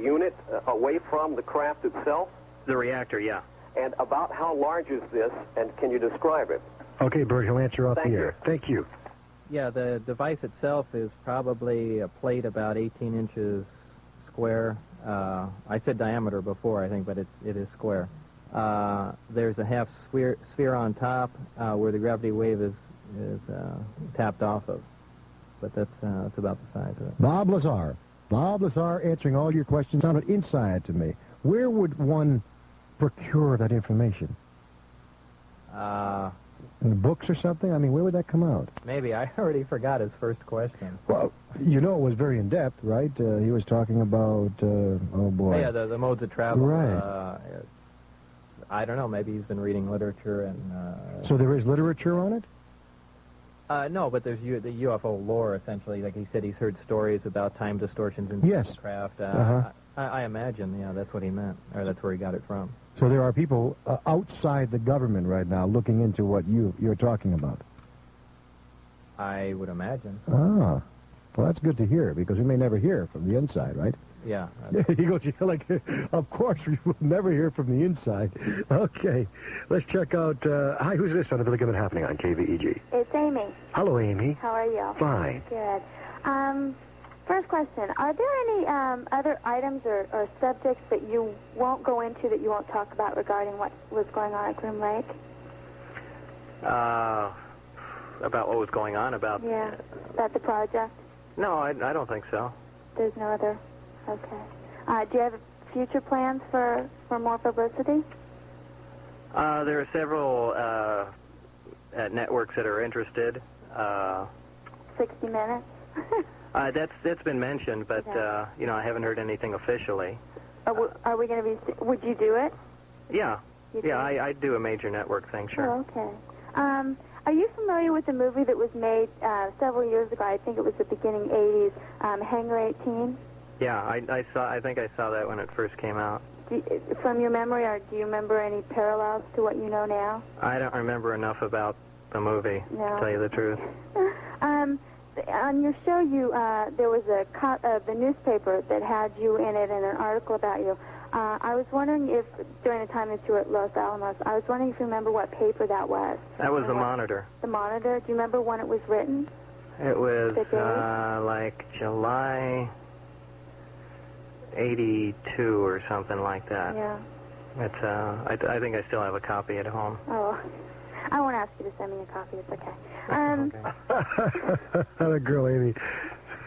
unit away from the craft itself? The reactor, yeah. And about how large is this, and can you describe it? Okay, Bert, he'll answer off the air. Thank you. Yeah, the device itself is probably a plate about 18 inches square. I said diameter before, I think, but it is square. There's a half sphere on top where the gravity wave is tapped off of. But that's about the size of it. Bob Lazar. Bob Lazar answering all your questions sounded inside to me. Where would one procure that information? In the books or something? I mean, where would that come out? Maybe. I already forgot his first question. Well, you know it was very in-depth, right? He was talking about, oh boy. Yeah, the modes of travel. Right. I don't know. Maybe he's been reading literature and... So there is literature on it? No, but there's the UFO lore, essentially. Like he said, he's heard stories about time distortions in craft. I imagine, that's what he meant, or that's where he got it from. So there are people outside the government right now looking into what you're talking about. I would imagine. Ah, well, that's good to hear, because we may never hear from the inside, right? Yeah. He goes, of course, we will never hear from the inside. Okay, let's check out, hi, who's this on the Billy Goodman Happening on KVEG? It's Amy. Hello, Amy. How are you? Fine. Good. First question, are there any other items or subjects that you won't go into, that you won't talk about regarding what was going on at Groom Lake? About what was going on about... Yeah, about the project? No, I don't think so. There's no other... Okay. Do you have future plans for more publicity? There are several networks that are interested. 60 Minutes? That's been mentioned, but I haven't heard anything officially. Are we going to be? Would you do it? Yeah, I'd do a major network thing, sure. Oh, okay. Are you familiar with the movie that was made several years ago? I think it was the beginning '80s. Hangar 18. Yeah, I think I saw that when it first came out. From your memory, or do you remember any parallels to what you know now? I don't remember enough about the movie, to tell you the truth. On your show, there was the newspaper that had you in it and an article about you. I was wondering if, during the time that you were at Los Alamos, I was wondering if you remember what paper that was. That was the Monitor. The Monitor? Do you remember when it was written? It was like July 82 or something like that. Yeah. It's I think I still have a copy at home. Oh. I won't ask you to send me a copy. It's okay. That girl, Amy.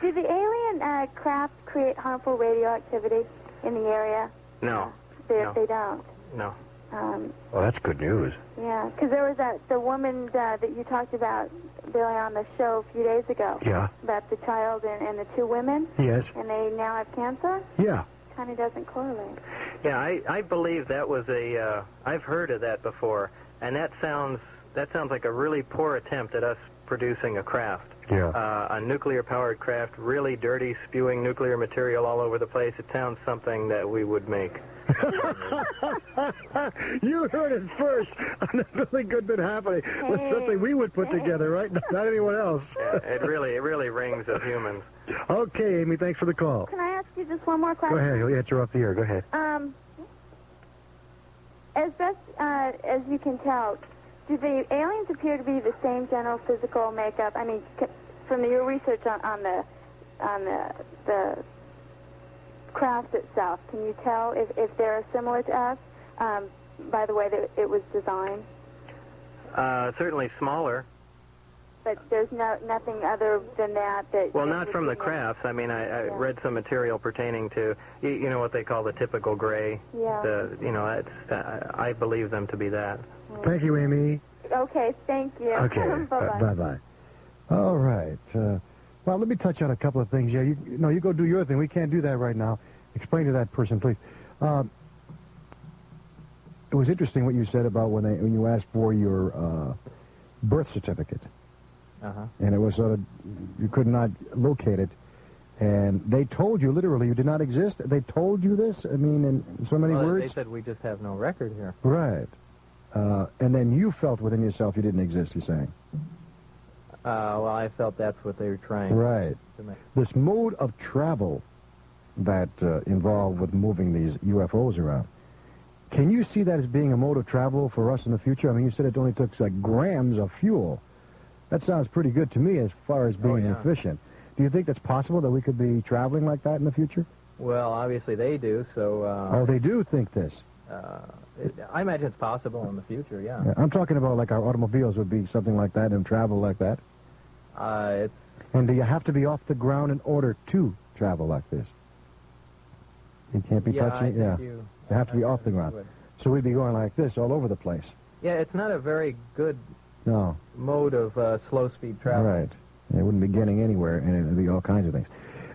Do the alien craft create harmful radioactivity in the area? No. They don't? No. Well, that's good news. Yeah, because there was the woman that you talked about, Billy, on the show a few days ago. Yeah. About the child and the 2 women. Yes. And they now have cancer? Yeah. Kind of doesn't correlate. Yeah, I believe that was I've heard of that before, and that sounds like a really poor attempt at us producing a craft. Yeah. A nuclear-powered craft, really dirty, spewing nuclear material all over the place. It sounds something that we would make. You heard it first on the Billy Goodman Happening. Was something we would put together, right? Not anyone else. Yeah, it really rings of humans. Okay, Amy, thanks for the call. Can I ask you just one more question? Go ahead. You're off the air. Go ahead. As best as you can tell, do the aliens appear to be the same general physical makeup? I mean, from your research on the craft itself, can you tell if they're similar to us by the way that it was designed? Certainly smaller. But there's nothing other than that. Well, not from the crafts. I mean, I read some material pertaining to, you know, what they call the typical gray. Yeah. I believe them to be that. Thank you, Amy. Okay, thank you. Okay. Bye-bye. Bye-bye. All right. Well, let me touch on a couple of things. Yeah, you go do your thing. We can't do that right now. Explain to that person, please. It was interesting what you said about when you asked for your birth certificate. And it was sort of, you could not locate it. And they told you, literally, you did not exist? They told you this? I mean, in so many words? They said we just have no record here. Right. And then you felt within yourself you didn't exist, you're saying? Well, I felt that's what they were trying to make. This mode of travel that involved with moving these UFOs around, can you see that as being a mode of travel for us in the future? I mean, you said it only took like grams of fuel. That sounds pretty good to me as far as being efficient. Do you think that's possible that we could be traveling like that in the future? Well, obviously they do, so... oh, they do think this? I imagine it's possible in the future, yeah. I'm talking about like our automobiles would be something like that and travel like that. And do you have to be off the ground in order to travel like this? You can't be touching it? Yeah. You have to be off the ground. So we'd be going like this all over the place. Yeah, it's not a very good mode of slow-speed travel. Right. It wouldn't be getting anywhere, and it would be all kinds of things.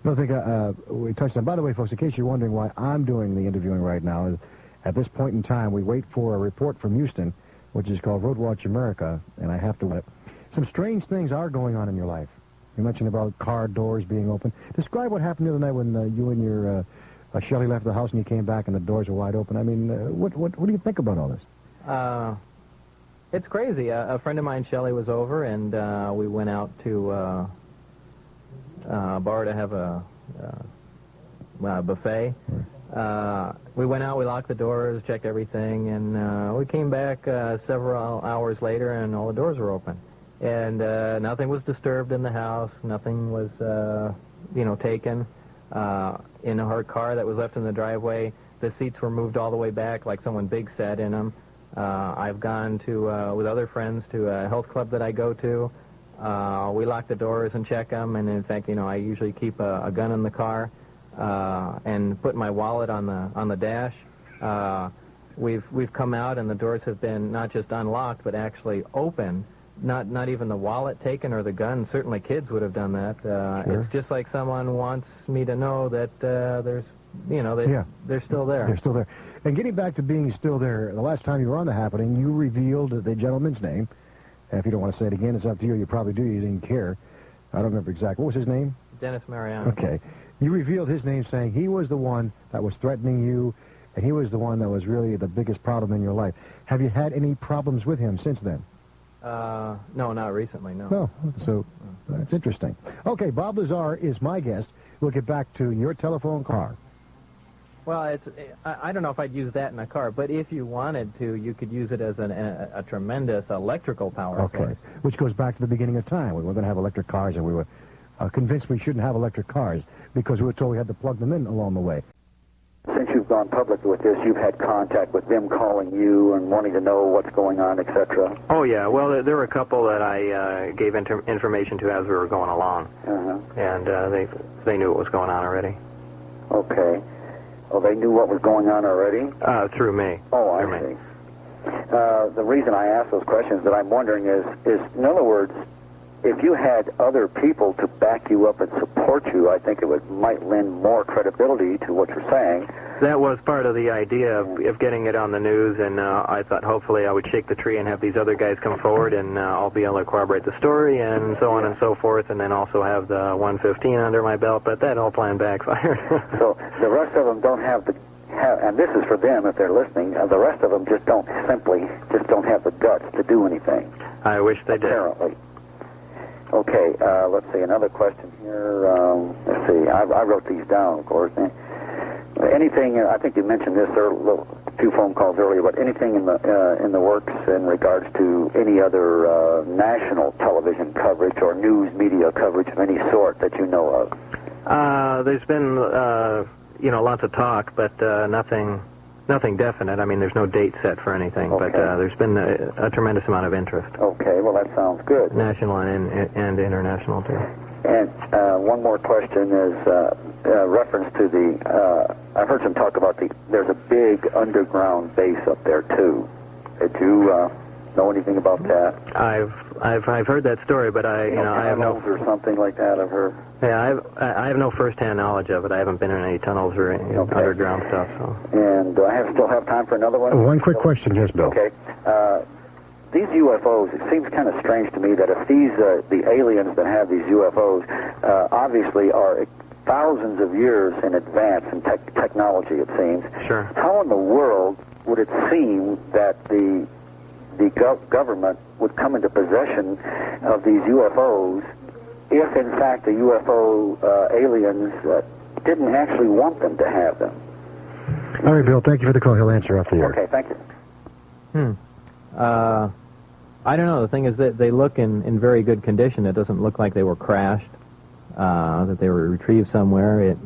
Another thing we touched on, by the way, folks, in case you're wondering why I'm doing the interviewing right now, is at this point in time, we wait for a report from Houston, which is called Road Watch America, and I have to... some strange things are going on in your life. You mentioned about car doors being open. Describe what happened the other night when you and your Shelley left the house and you came back and the doors were wide open. I mean, what do you think about all this? It's crazy. A friend of mine, Shelley, was over, and we went out to a bar to have a buffet. We went out, we locked the doors, checked everything, and we came back several hours later, and all the doors were open. And nothing was disturbed in the house. Nothing was, taken. In her car that was left in the driveway, the seats were moved all the way back like someone big sat in them. I've gone to, with other friends, to a health club that I go to. We lock the doors and check them, and in fact, I usually keep a gun in the car and put my wallet on the dash. We've come out, and the doors have been not just unlocked, but actually open. Not even the wallet taken or the gun. Certainly kids would have done that. It's just like someone wants me to know that they're still there. They're still there. And getting back to being still there, the last time you were on The Happening, you revealed the gentleman's name. If you don't want to say it again, it's up to you. You probably do. You didn't care. I don't remember exactly. What was his name? Dennis Mariano. Okay. You revealed his name saying he was the one that was threatening you, and he was the one that was really the biggest problem in your life. Have you had any problems with him since then? No, not recently, no. No, so that's interesting. Okay, Bob Lazar is my guest. We'll get back to your telephone car. Well, I don't know if I'd use that in a car, but if you wanted to, you could use it as a tremendous electrical power source. Which goes back to the beginning of time. We were going to have electric cars, and we were convinced we shouldn't have electric cars because we were told we had to plug them in along the way. Since you've gone public with this, you've had contact with them calling you and wanting to know what's going on, etc.? Oh, yeah. Well, there were a couple that I gave information to as we were going along. And they knew what was going on already. Okay. Oh, they knew what was going on already? Through me. Oh, I see. The reason I ask those questions that I'm wondering is, in other words, if you had other people to back you up and support you, I think it might lend more credibility to what you're saying. That was part of the idea of getting it on the news, and I thought hopefully I would shake the tree and have these other guys come forward, and I'll be able to corroborate the story, and so on and so forth, and then also have the 115 under my belt, but that whole plan backfired. So the rest of them don't have have, and this is for them if they're listening, the rest of them just don't have the guts to do anything. I wish they did. Apparently. Okay, let's see, another question here. Let's see, I wrote these down, of course. Anything, I think you mentioned this a few phone calls earlier, but anything in the works in regards to any other national television coverage or news media coverage of any sort that you know of? There's been, lots of talk, but nothing definite. I mean, there's no date set for anything, okay. but there's been a tremendous amount of interest. Okay, well, that sounds good. National and international, too. And one more question is reference to the, I've heard some talk about there's a big underground base up there, too. Did you know anything about that? I've heard that story, but I have no... or something like that, I've heard. Yeah, I have no first-hand knowledge of it. I haven't been in any tunnels or any underground stuff, so... And do I still have time for another one? One quick question, yes, Bill. Okay. These UFOs, it seems kind of strange to me that if these, the aliens that have these UFOs, obviously are thousands of years in advance in technology, it seems. Sure. How in the world would it seem that the government would come into possession of these UFOs if, in fact, the UFO aliens didn't actually want them to have them? All right, Bill, thank you for the call. He'll answer off the air. Okay, thank you. I don't know. The thing is that they look in very good condition. It doesn't look like they were crashed, that they were retrieved somewhere. It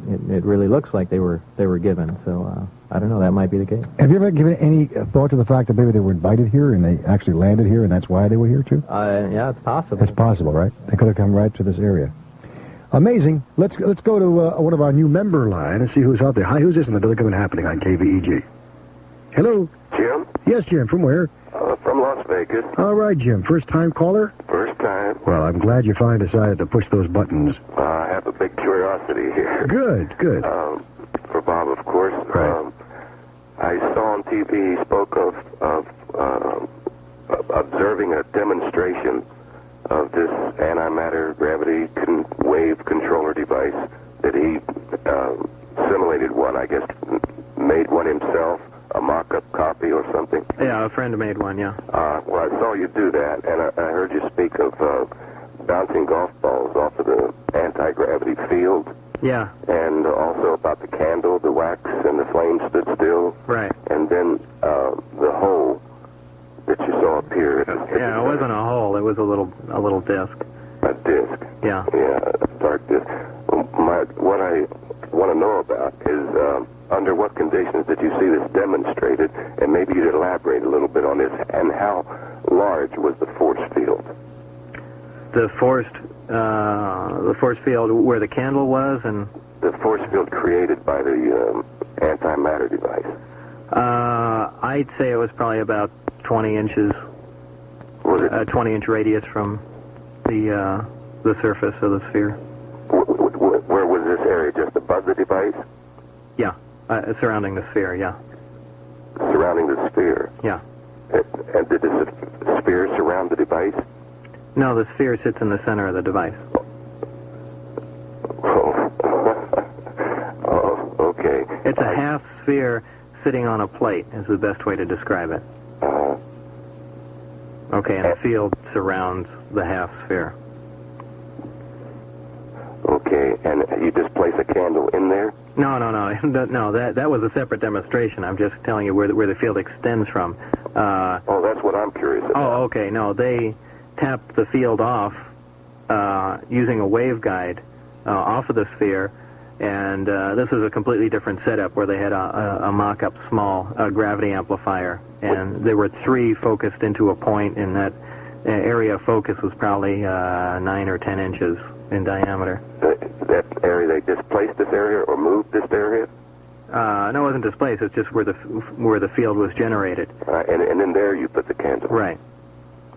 really looks like they were given. So I don't know. That might be the case. Have you ever given any thought to the fact that maybe they were invited here and they actually landed here and that's why they were here too? Yeah, it's possible. It's possible, right? They could have come right to this area. Amazing. Let's go to one of our new member line and see who's out there. Hi, who's this in the Billy Goodman Happening on KVEG? Hello. Jim? Yes, Jim. From where? From Las Vegas. All right, Jim. First-time caller? First time. Well, I'm glad you finally decided to push those buttons. I have a big curiosity here. Good. For Bob, of course. Right. I saw on TV he spoke of observing a demonstration of this antimatter gravity wave controller device that he simulated one, I guess, made one himself. A mock-up copy or something? Yeah, a friend made one, yeah. Well, I saw you do that, and I heard you speak of bouncing golf balls off of the anti-gravity field. Yeah. And also about the candle, the wax, and the flame stood still. Right. And then the hole that you saw appear. Yeah, it wasn't a hole. It was a little disc. A disc? Yeah. Yeah, a dark disc. What I want to know about is... under what conditions did you see this demonstrated? And maybe you'd elaborate a little bit on this. And how large was the force field? The force field where the candle was, and the force field created by the antimatter device. I'd say it was probably about 20 inches. Was it? A 20-inch radius from the surface of the sphere. Where was this area? Just above the device? Yeah. Surrounding the sphere, yeah. Surrounding the sphere? Yeah. And did the sphere surround the device? No, the sphere sits in the center of the device. Oh, okay. It's a half sphere sitting on a plate is the best way to describe it. Okay, and the field surrounds the half sphere. Okay, and you just place a candle in there? No. No, that was a separate demonstration. I'm just telling you where the field extends from. That's what I'm curious about. Oh, okay. No, they tapped the field off using a waveguide off of the sphere, and this is a completely different setup where they had a mock-up small gravity amplifier, and there were three focused into a point, and that area of focus was probably 9 or 10 inches in diameter. That area, they displaced this area or moved this area? No, it wasn't displaced. It's just where the field was generated. And in there you put the candle. Right.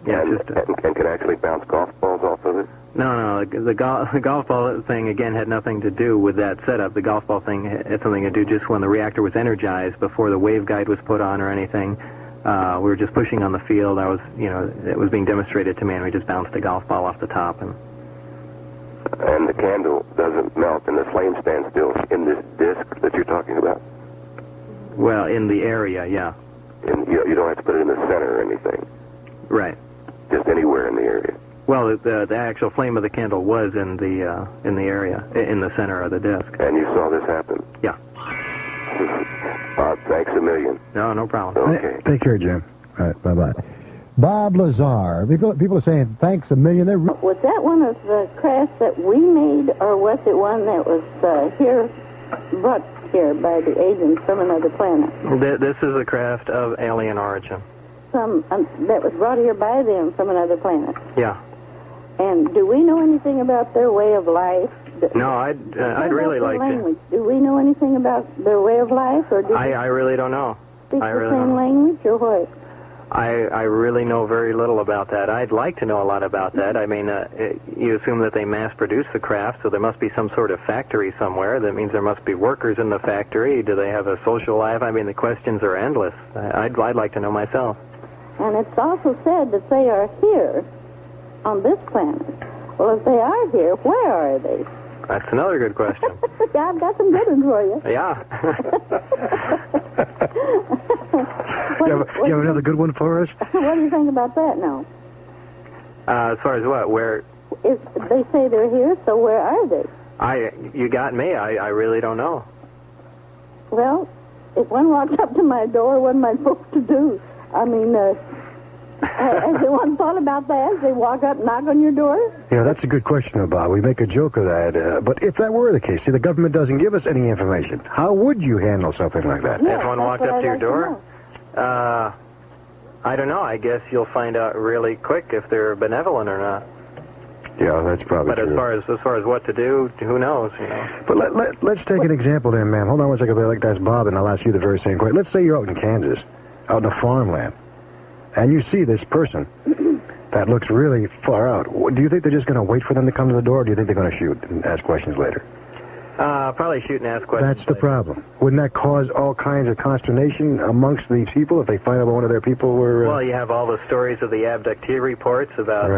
Yeah. And can actually bounce golf balls off of it? No. The golf ball thing again had nothing to do with that setup. The golf ball thing had something to do just when the reactor was energized, before the waveguide was put on or anything. We were just pushing on the field. It was being demonstrated to me, and we just bounced a golf ball off the top. And the candle doesn't melt, and the flame stands still in this disc that you're talking about? Well, in the area, yeah. You don't have to put it in the center or anything. Right. Just anywhere in the area. Well, the actual flame of the candle was in the area, in the center of the disc. And you saw this happen? Yeah. Bob, thanks a million. No problem. Okay. Take care, Jim. All right, bye-bye. Bob Lazar. People are saying thanks a million. Was that one of the crafts that we made, or was it one that was brought here by the agents from another planet? This is a craft of alien origin. That was brought here by them from another planet. Yeah. And do we know anything about their way of life? No, I'd really like to. Do we know anything about their way of life, or do I really don't know. speak I the really same don't. language, or what? I really know very little about that. I'd like to know a lot about that. I mean, you assume that they mass-produce the craft, so there must be some sort of factory somewhere. That means there must be workers in the factory. Do they have a social life? I mean, the questions are endless. I'd like to know myself. And it's also said that they are here on this planet. Well, if they are here, where are they? That's another good question. Yeah, I've got some good ones for you. Yeah. You have another good one for us? What do you think about that now? As far as what? Where? If they say they're here, so where are they? You got me. I really don't know. Well, if one walks up to my door, what am I supposed to do? I mean, has anyone thought about that? They walk up, knock on your door? Yeah, that's a good question, Bob. We make a joke of that. But if that were the case, see, the government doesn't give us any information. How would you handle something like that? If one walked up to your door? I don't know. I guess you'll find out really quick if they're benevolent or not. Yeah, that's probably true. But as far as what to do, who knows? You know. But let's take an example then, ma'am. Hold on one second. I'd like to ask Bob, and I'll ask you the very same question. Let's say you're out in Kansas, out in a farmland, and you see this person that looks really far out. Do you think they're just going to wait for them to come to the door, or do you think they're going to shoot and ask questions later? Probably shoot and ask questions. That's the problem. Wouldn't that cause all kinds of consternation amongst these people if they find out one of their people were... Well, you have all the stories of the abductee reports about,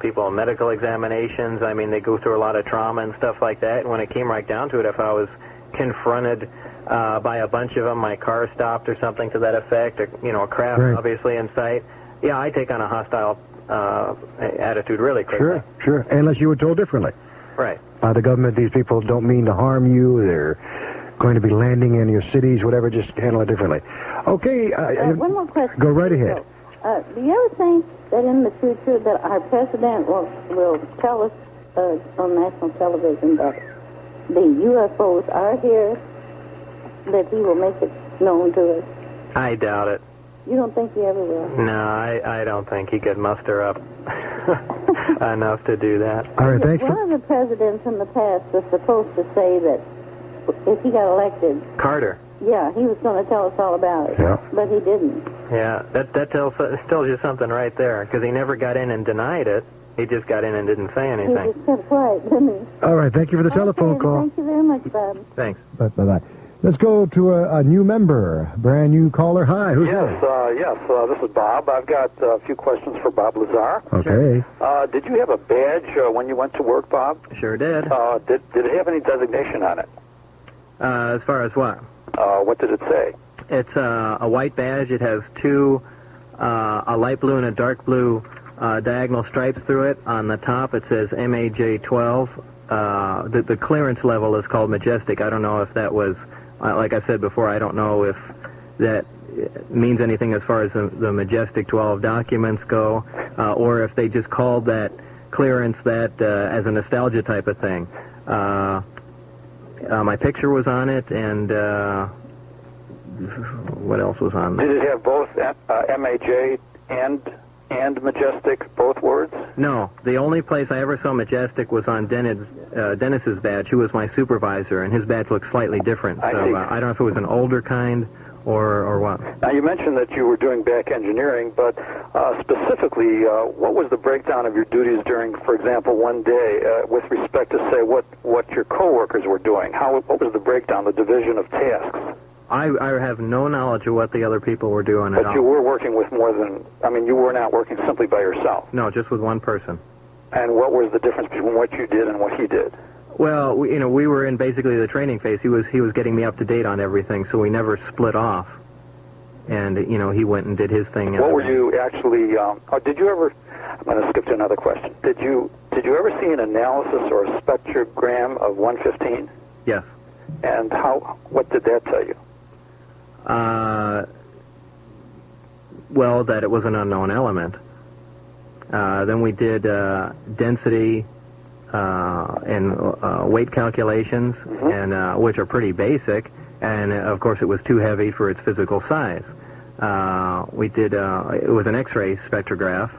people in medical examinations. I mean, they go through a lot of trauma and stuff like that. And when it came right down to it, if I was confronted by a bunch of them, my car stopped or something to that effect, a craft obviously in sight, yeah, I take on a hostile attitude really quickly. Sure. Unless you were told differently. Right. By the government, these people don't mean to harm you. They're going to be landing in your cities, whatever. Just handle it differently. Okay. One more question. Go right ahead. Do you ever think that in the future that our president will tell us on national television that the UFOs are here, that he will make it known to us? I doubt it. You don't think he ever will? No, I don't think he could muster up enough to do that. All right, thanks. One of the presidents in the past was supposed to say that if he got elected... Carter. Yeah, he was going to tell us all about it. Yeah. But he didn't. Yeah, that tells you something right there, because he never got in and denied it. He just got in and didn't say anything. He just kept quiet, didn't he? All right, thank you for the telephone call. Thank you very much, Bob. Thanks. Bye-bye. Let's go to a new member, brand new caller. Hi, who's Yes, this is Bob. I've got a few questions for Bob Lazar. Okay. Did you have a badge when you went to work, Bob? Sure did. Did it have any designation on it? As far as what? What did it say? It's a white badge. It has two, a light blue and a dark blue diagonal stripes through it. On the top it says MAJ-12. The clearance level is called Majestic. I don't know if that was... like I said before, I don't know if that means anything as far as the Majestic 12 documents go, or if they just called that clearance that as a nostalgia type of thing. My picture was on it, and what else was on there? Did it have both MAJ and Majestic, both words? No. The only place I ever saw Majestic was on Dennis's badge, who was my supervisor, and his badge looked slightly different. So I don't know if it was an older kind or what. Now, you mentioned that you were doing back engineering, but specifically, what was the breakdown of your duties during, for example, one day with respect to, say, what your coworkers were doing? What was the breakdown, the division of tasks? I have no knowledge of what the other people were doing at all. But you were working with more than... I mean, you were not working simply by yourself. No, just with one person. And what was the difference between what you did and what he did? Well, we were in basically the training phase. He was getting me up to date on everything, so we never split off. And he went and did his thing. What were you actually? Did you ever? I'm going to skip to another question. Did you ever see an analysis or a spectrogram of 115? Yes. And what did that tell you? Well, that it was an unknown element. Then we did density and weight calculations, and which are pretty basic. And of course, it was too heavy for its physical size. We did. It was an X-ray spectrograph.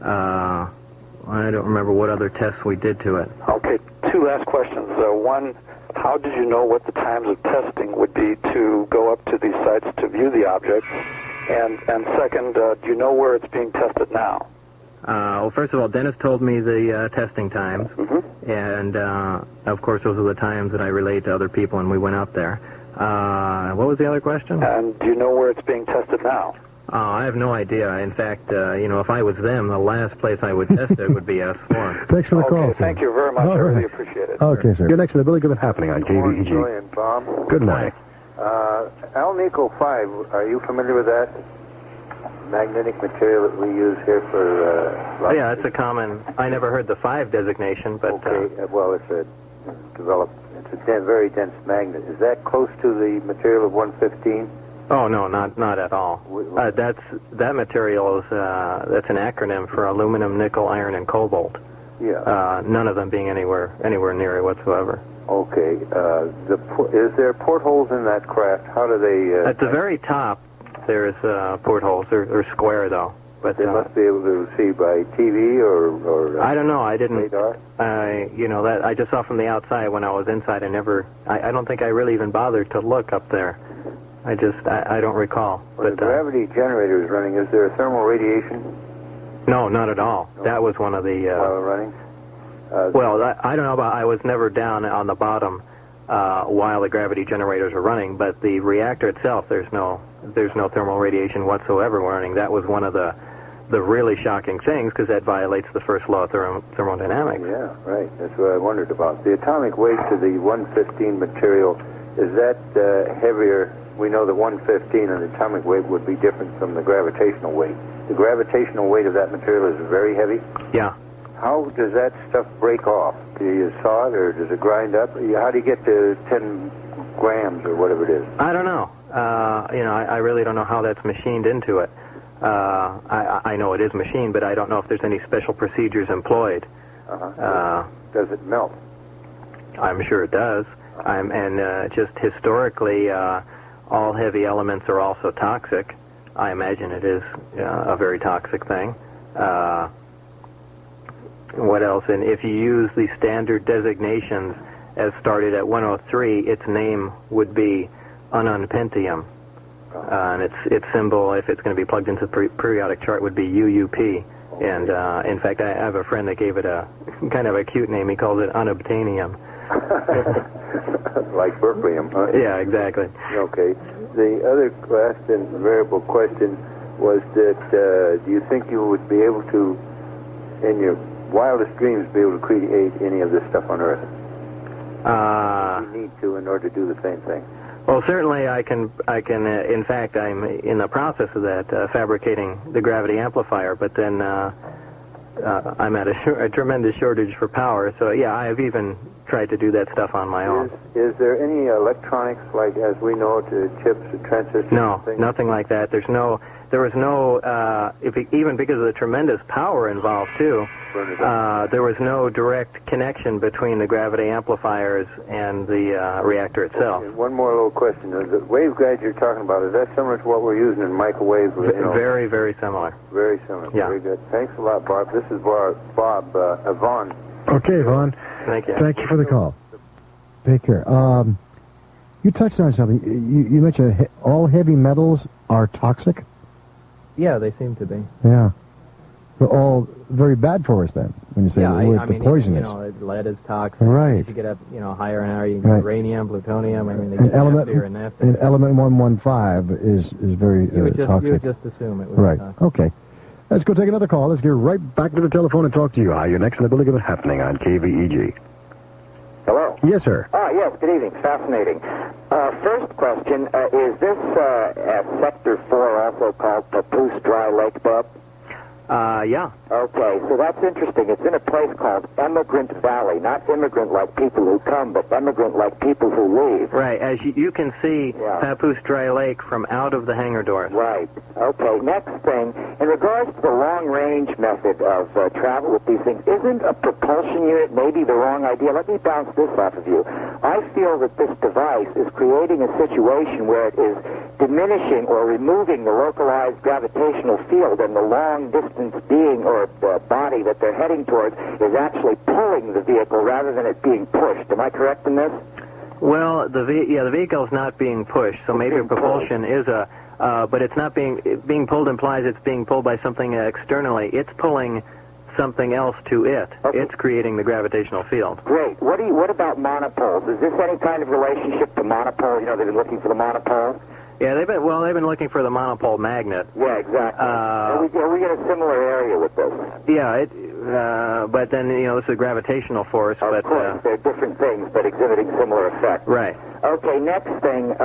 I don't remember what other tests we did to it. Okay, two last questions. One, how did you know what the times of testing would be to go up to these sites to view the object? And second, do you know where it's being tested now? Well, first of all, Dennis told me the testing times, and of course, those are the times that I relayed to other people, and we went up there. What was the other question? And do you know where it's being tested now? I have no idea. In fact, if I was them, the last place I would test it would be S4. Thanks for the call, sir. Thank you very much. I really appreciate it. Okay, sir. You're next to the Billy Goodman Happening on Good morning, KVEG. Billy and Bob. Good morning. Alnico 5, are you familiar with that magnetic material that we use here for... yeah, it's a common... I never heard the 5 designation, but... Okay, well, it's a very dense magnet. Is that close to the material of 115? Oh, no, not at all. That material is that's an acronym for aluminum, nickel, iron, and cobalt. Yeah. None of them being anywhere near it whatsoever. Okay. Is there portholes in that craft? How do they... At the very top, there's portholes. They're square, though. But they must be able to see by TV or I don't know. I didn't. Radar? That I just saw from the outside. When I was inside, I don't think I really even bothered to look up there. I don't recall. When the gravity generator is running, is there thermal radiation? No, not at all. No. That was one of the... while running? I don't know about... I was never down on the bottom while the gravity generators were running, but the reactor itself, there's no thermal radiation whatsoever running. That was one of the really shocking things, because that violates the first law of thermodynamics. Yeah, right. That's what I wondered about. The atomic weight to the 115 material, is that heavier? We know that 115 and the atomic weight would be different from the gravitational weight. The gravitational weight of that material is very heavy? Yeah. How does that stuff break off? Do you saw it, or does it grind up? How do you get to 10 grams or whatever it is? I don't know. I really don't know how that's machined into it. I know it is machined, but I don't know if there's any special procedures employed. Does it melt? I'm sure it does. Just historically, all heavy elements are also toxic. I imagine it is a very toxic thing. What else? And if you use the standard designations as started at 103, its name would be ununpentium. And its symbol, if it's going to be plugged into the periodic chart, would be UUP. And in fact, I have a friend that gave it a kind of a cute name. He calls it unobtainium. Like berkelium, huh? Yeah, exactly. Okay. The other last and variable question was that do you think you would be able to, in your wildest dreams, be able to create any of this stuff on Earth? You need to in order to do the same thing. Well, certainly I can. In fact, I'm in the process of that, fabricating the gravity amplifier. But then I'm at a tremendous shortage for power. So yeah, I have even tried to do that stuff on my own. Is there any electronics, like as we know, to chips and transistors? No, nothing like that. There was no, even because of the tremendous power involved too, there was no direct connection between the gravity amplifiers and the reactor itself. Okay, one more little question. The waveguide you're talking about, is that similar to what we're using in microwaves? Very, very similar. Very similar. Yeah. Very good. Thanks a lot, Bob. This is Bob Vaughn. Okay, Vaughn. Thank you. Thank you for the call. Take care. You touched on something. You mentioned all heavy metals are toxic? Yeah, they seem to be. Yeah. They're all very bad for us then, when you say the poisonous. Lead is toxic. Right. If you get up, higher and higher, you get uranium, plutonium. They get nastier and nastier. And element 115 is very toxic. You would just assume it was toxic. Okay. Let's go take another call. Let's get right back to the telephone and talk to you. Hi, you're next on the Billy Goodman Happening on KVEG. Hello. Yes, sir. Yes, good evening. Fascinating. First question, is this Sector 4 also called Papoose Dry Lake, Bob? Yeah. Okay, so that's interesting. It's in a place called Emigrant Valley, not immigrant like people who come, but immigrant like people who leave. Right, as you can see Papoose Dry Lake from out of the hangar doors. Right. Okay, next thing, in regards to the long-range method of travel with these things, isn't a propulsion unit maybe the wrong idea? Let me bounce this off of you. I feel that this device is creating a situation where it is diminishing or removing the localized gravitational field, and the long-distance being or the body that they're heading towards is actually pulling the vehicle rather than it being pushed. Am I correct in this? Well, the vehicle is not being pushed, so maybe propulsion is a, but it's not being pulled implies it's being pulled by something externally. It's pulling something else to it. Okay. It's creating the gravitational field. Great. What about monopoles? Is this any kind of relationship to monopoles? You know, they've been looking for the monopoles. Yeah, they've been looking for the monopole magnet. Yeah, exactly. Are we in a similar area with this? Yeah, but then, you know, this is a gravitational force. Of course, they're different things, but exhibiting similar effects. Right. Okay, next thing,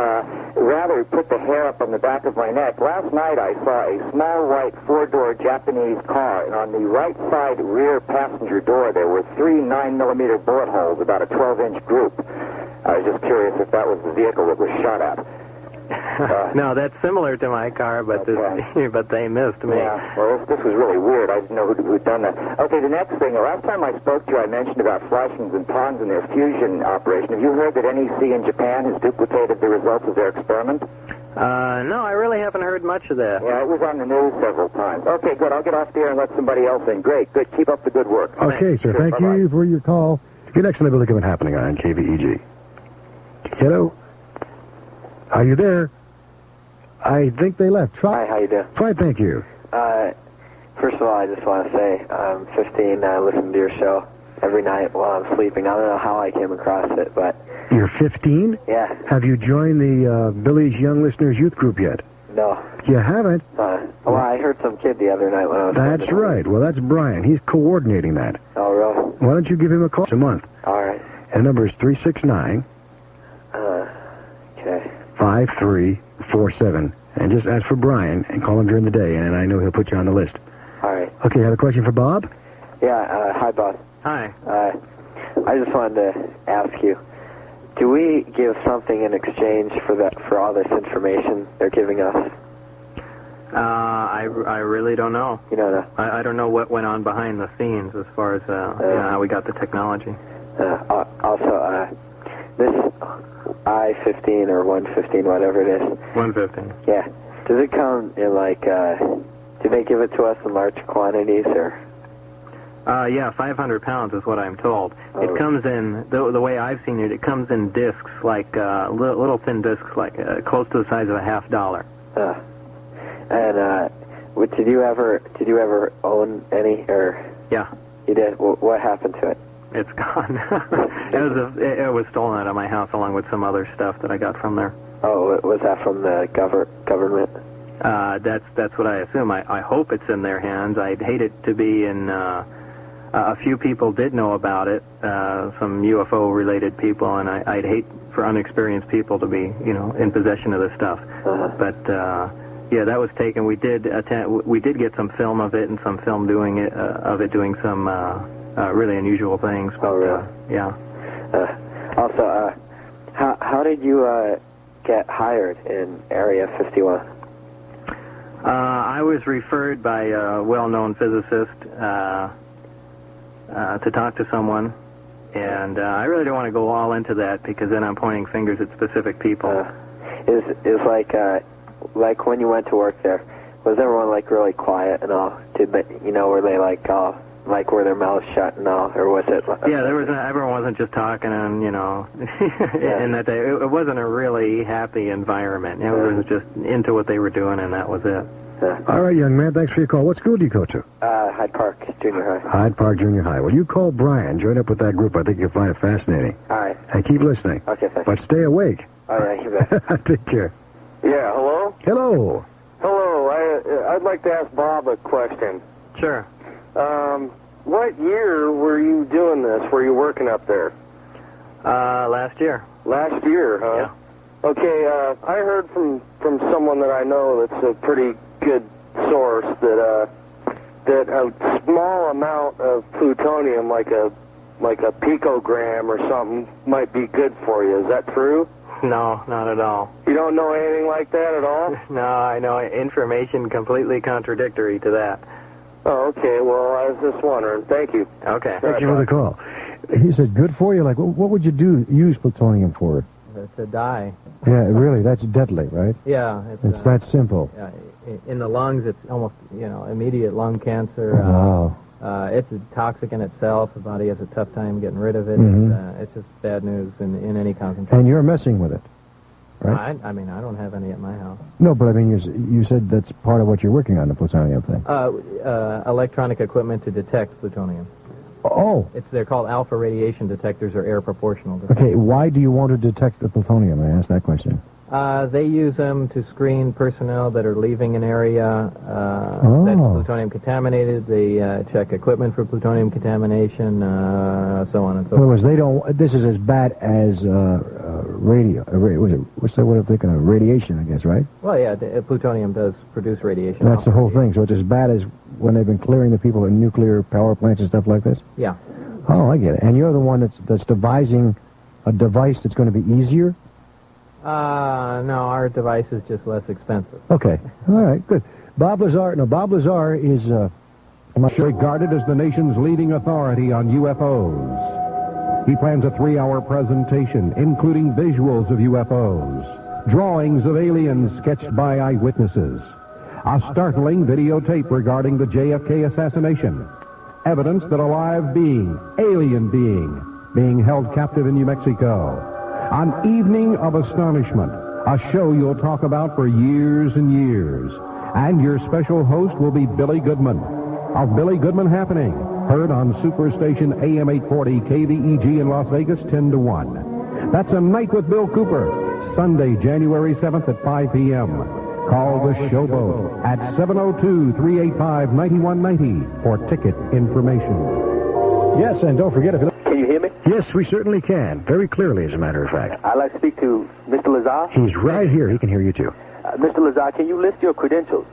rather put the hair up on the back of my neck. Last night I saw a small white four-door Japanese car, and on the right side rear passenger door there were 3 9mm bullet holes, about a 12-inch group. I was just curious if that was the vehicle that was shot at. No, that's similar to my car, but but they missed me. Yeah, well, this was really weird. I didn't know who'd done that. Okay, the next thing, the last time I spoke to you, I mentioned about Fleischmann's and Pons and their fusion operation. Have you heard that NEC in Japan has duplicated the results of their experiment? No, I really haven't heard much of that. Yeah, it was on the news several times. Okay, good. I'll get off there and let somebody else in. Great, good. Keep up the good work. Okay, sir. Thank you for your call. Good next on the Billy Goodman Happening on KVEG. Hello? Are you there? I think they left. Hi, how you doing? Fine, thank you. First of all, I just want to say I'm 15. I listen to your show every night while I'm sleeping. I don't know how I came across it, but... You're 15? Yeah. Have you joined the Billy's Young Listeners Youth Group yet? No. You haven't? Well, I heard some kid the other night when I was... That's right. Well, that's Brian. He's coordinating that. Oh, really? Why don't you give him a call? It's a month. All right. And the number is 369... Okay. 5347. And just ask for Brian and call him during the day, and I know he'll put you on the list. All right. Okay, have a question for Bob? Yeah, hi, Bob. Hi. I just wanted to ask you, do we give something in exchange for all this information they're giving us? I really don't know. You don't know? I don't know what went on behind the scenes as far as how we got the technology. Also, this I-15 or 115, whatever it is. 115. Yeah. Does it come in like, do they give it to us in large quantities or? Yeah, 500 pounds is what I'm told. It comes in, the way I've seen it, it comes in discs, like little thin discs, like close to the size of a $50. And did you ever own any, or? Yeah. You did? What happened to it? It's gone. It was stolen out of my house along with some other stuff that I got from there. Oh, was that from the government? That's what I assume. I hope it's in their hands. I'd hate it to be in. A few people did know about it, some UFO-related people, and I'd hate for unexperienced people to be, in possession of this stuff. But yeah, that was taken. We did get some film of it and some film doing some really unusual things. But, oh, really? Yeah. Also, how did you get hired in Area 51? I was referred by a well-known physicist to talk to someone, and I really don't want to go all into that because then I'm pointing fingers at specific people. Is like when you went to work there, was everyone like really quiet and all? Did they, were they like all were their mouths shut and all, or was it? Yeah, everyone wasn't just talking and and that it wasn't a really happy environment. Everyone was just into what they were doing, and that was it. All right, young man, thanks for your call. What school do you go to? Hyde Park Junior High. Hyde Park Junior High. Well, you call Brian, join up with that group. I think you'll find it fascinating. All right. And keep listening. Okay, thanks. But stay awake. All right, you bet. Take care. Yeah, hello? Hello. Hello. I'd like to ask Bob a question. Sure. What year were you doing this? Were you working up there? Last year. Last year, huh? Yeah. Okay, I heard from someone that I know that's a pretty good source that a small amount of plutonium, like a picogram or something, might be good for you. Is that true? No, not at all. You don't know anything like that at all? No, I know information completely contradictory to that. Oh, okay. Well, I was just wondering. Thank you. Okay. Thank you for the call. He said, good for you. Like, what would you use plutonium for? To die. Yeah, really, that's deadly, right? Yeah. It's that simple. In the lungs, it's almost, immediate lung cancer. Wow. It's toxic in itself. The body has a tough time getting rid of it. Mm-hmm. It's just bad news in any concentration. And you're messing with it, right? I mean, I don't have any at my house. No, but I mean, you said that's part of what you're working on, the plutonium thing. Electronic equipment to detect plutonium. Oh. They're called alpha radiation detectors or air proportional detectors. Okay, why do you want to detect the plutonium? I asked that question. They use them to screen personnel that are leaving an area that's plutonium contaminated. They check equipment for plutonium contamination, so on and so forth. In other words, this is as bad as what's that word I'm thinking of? Radiation, I guess, right? Well, yeah, plutonium does produce radiation. That's the whole thing. So it's as bad as when they've been clearing the people in nuclear power plants and stuff like this? Yeah. Oh, I get it. And you're the one that's devising a device that's going to be easier? No, our device is just less expensive. Okay. All right, good. Bob Lazar is regarded as the nation's leading authority on UFOs. He plans a 3-hour presentation, including visuals of UFOs, drawings of aliens sketched by eyewitnesses, a startling videotape regarding the JFK assassination, evidence that a live alien being held captive in New Mexico, an evening of astonishment, a show you'll talk about for years and years. And your special host will be Billy Goodman of Billy Goodman Happening, heard on Superstation AM 840 KVEG in Las Vegas 10 to 1. That's A Night with Bill Cooper, Sunday, January 7th at 5 p.m. Call the Showboat at 702-385-9190 for ticket information. Yes, and don't forget, Can you hear me? Yes, we certainly can. Very clearly, as a matter of fact. I'd like to speak to Mr. Lazar. He's right here. He can hear you, too. Mr. Lazar, can you list your credentials?